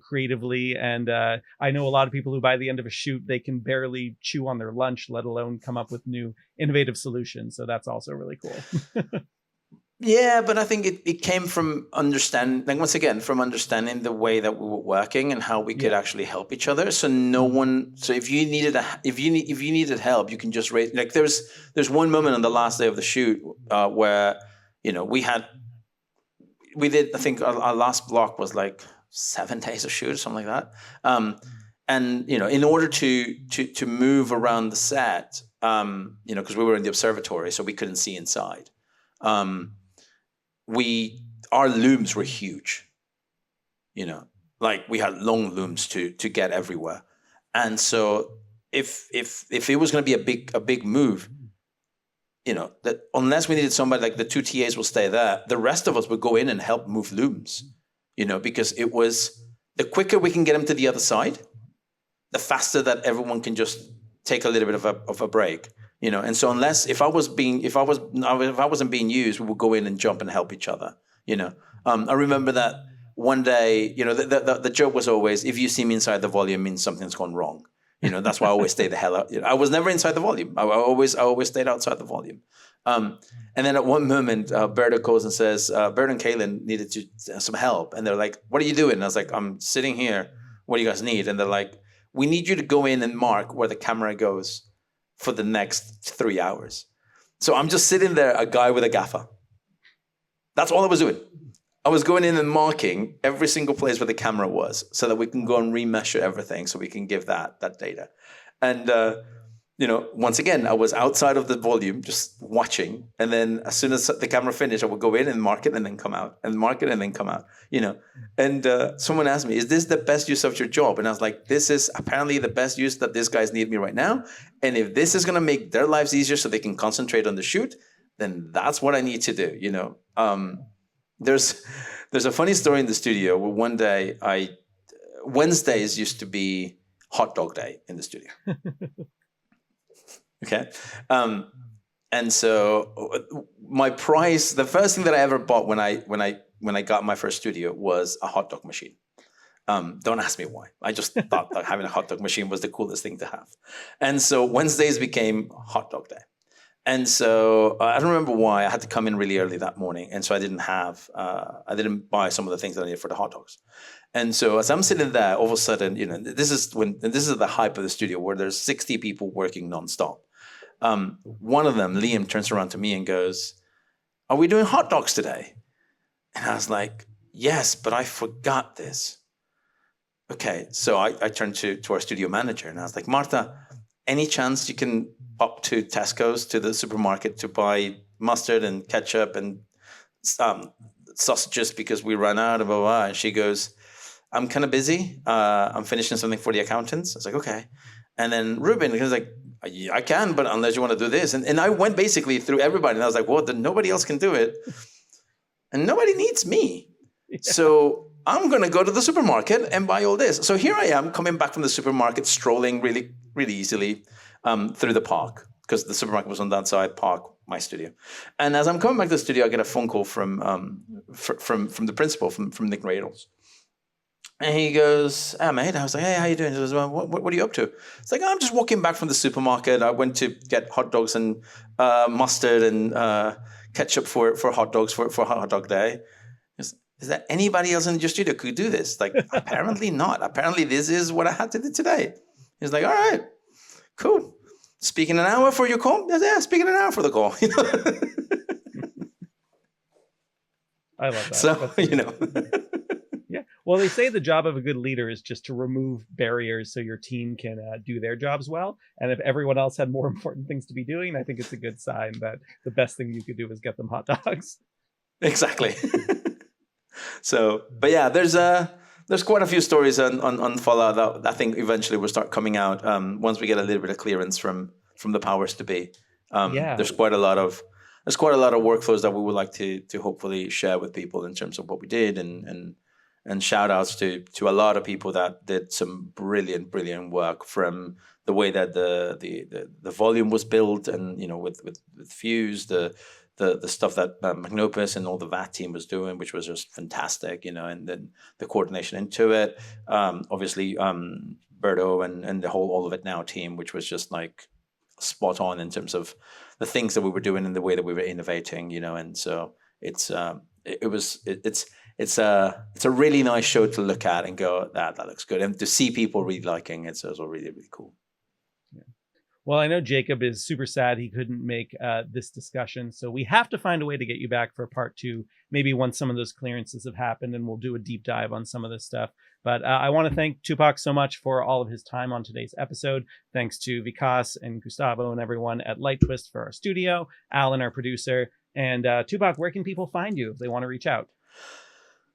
creatively. And I know a lot of people who by the end of a shoot, they can barely chew on their lunch, let alone come up with new innovative solutions. So that's also really cool. Yeah, but I think it came from understanding, like once again, from understanding the way that we were working and how we could actually help each other. So if you needed help, you can just raise. Like there's one moment on the last day of the shoot where we did. I think our last block was like 7 days of shoot or something like that. And in order to move around the set, because we were in the observatory, so we couldn't see inside. Our looms were huge, like we had long looms to get everywhere. And so if it was going to be a big move, that unless we needed somebody, like the 2 TAs will stay there, the rest of us would go in and help move looms, because it was the quicker we can get them to the other side, the faster that everyone can just take a little bit of a break. And so if I wasn't being used, we would go in and jump and help each other. I remember that one day, the joke was always, if you see me inside the volume, means something's gone wrong. That's why I always stay the hell out. I was never inside the volume. I always stayed outside the volume. And then at one moment, Berta goes and says, Bert and Kaylin needed some help. And they're like, what are you doing? And I was like, I'm sitting here. What do you guys need? And they're like, we need you to go in and mark where the camera goes for the next 3 hours. So I'm just sitting there, a guy with a gaffer. That's all I was doing. I was going in and marking every single place where the camera was so that we can go and remeasure everything so we can give that data. And, once again, I was outside of the volume just watching. And then as soon as the camera finished, I would go in and mark it and then come out and mark it and then come out, And someone asked me, is this the best use of your job? And I was like, this is apparently the best use that these guys need me right now. And if this is going to make their lives easier so they can concentrate on the shoot, then that's what I need to do, There's a funny story in the studio where one day Wednesdays used to be hot dog day in the studio. Okay. And so my prize, the first thing that I ever bought when I got my first studio was a hot dog machine. Don't ask me why. I just thought that having a hot dog machine was the coolest thing to have. And so Wednesdays became hot dog day. And so I don't remember why I had to come in really early that morning. And so I didn't buy some of the things that I needed for the hot dogs. And so as I'm sitting there, all of a sudden, this is the hype of the studio where there's 60 people working nonstop. One of them, Liam, turns around to me and goes, "Are we doing hot dogs today?" And I was like, "Yes, but I forgot this." Okay, so I turned to our studio manager and I was like, "Marta, any chance you can pop to Tesco's, to the supermarket, to buy mustard and ketchup and sausages because we ran out of blah, blah." And she goes, "I'm kind of busy. I'm finishing something for the accountants." I was like, "Okay." And then Ruben, he was like, "Yeah, I can, but unless you want to do this." And I went basically through everybody and I was like, well, then nobody else can do it. And nobody needs me. Yeah. So I'm going to go to the supermarket and buy all this. So here I am coming back from the supermarket, strolling really, really easily through the park because the supermarket was on that side, park, my studio. And as I'm coming back to the studio, I get a phone call from the principal, from Nick Radels. And he goes, "Hey, mate." I was like, "Hey, how you doing?" He goes, "Well, what are you up to?" It's like, "I'm just walking back from the supermarket. I went to get hot dogs and mustard and ketchup for hot dogs for hot dog day." Is there anybody else in your studio who could do this? Like, apparently not. Apparently this is what I had to do today. He's like, "All right, cool. Speaking an hour for your call?" Yeah, speaking an hour for the call. I love that. So, Yeah. Well, they say the job of a good leader is just to remove barriers so your team can do their jobs well. And if everyone else had more important things to be doing, I think it's a good sign that the best thing you could do is get them hot dogs. Exactly. So, but yeah, there's quite a few stories on Fallout that I think eventually will start coming out once we get a little bit of clearance from the powers to be. There's quite a lot of workflows that we would like to hopefully share with people in terms of what we did and shout outs to a lot of people that did some brilliant work, from the way that the volume was built and with Fuse, the stuff that Magnopus and all the VAT team was doing, which was just fantastic, and then the coordination into it. Obviously, Berto and the whole All of It Now team, which was just like spot on in terms of the things that we were doing and the way that we were innovating, and so it's a really nice show to look at and go, that looks good, and to see people really liking it's also really, really cool. Yeah. Well, I know Jacob is super sad he couldn't make this discussion, so we have to find a way to get you back for part 2, maybe once some of those clearances have happened, and we'll do a deep dive on some of this stuff. But I want to thank Tupac so much for all of his time on today's episode. Thanks to Vikas and Gustavo and everyone at Light Twist for our studio, Alan, our producer. And Tupac, where can people find you if they want to reach out?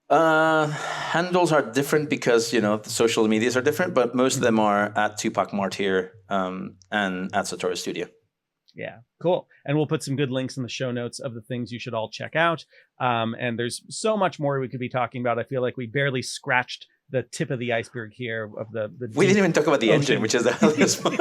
Handles are different because the social medias are different, but most of them are at Tupac Martir and at Satori Studio. Yeah, cool. And we'll put some good links in the show notes of the things you should all check out. And there's so much more we could be talking about. I feel like we barely scratched the tip of the iceberg here of the we didn't even talk about the engine, which is the hardest one.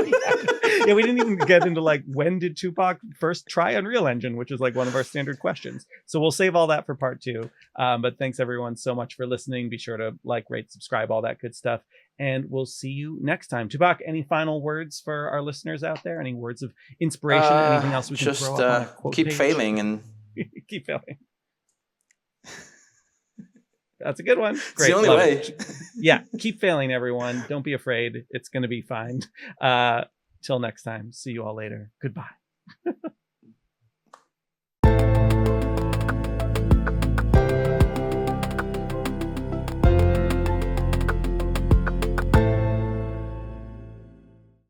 Yeah, we didn't even get into like when did Tupac first try Unreal Engine, which is like one of our standard questions. So we'll save all that for part 2. But thanks everyone so much for listening. Be sure to like, rate, subscribe, all that good stuff. And we'll see you next time. Tupac, any final words for our listeners out there? Any words of inspiration? Anything else we can throw up on a quote keep page? failing and keep failing. That's a good one. Great. It's the only way. Yeah, keep failing, everyone. Don't be afraid. It's going to be fine. Till next time. See you all later. Goodbye.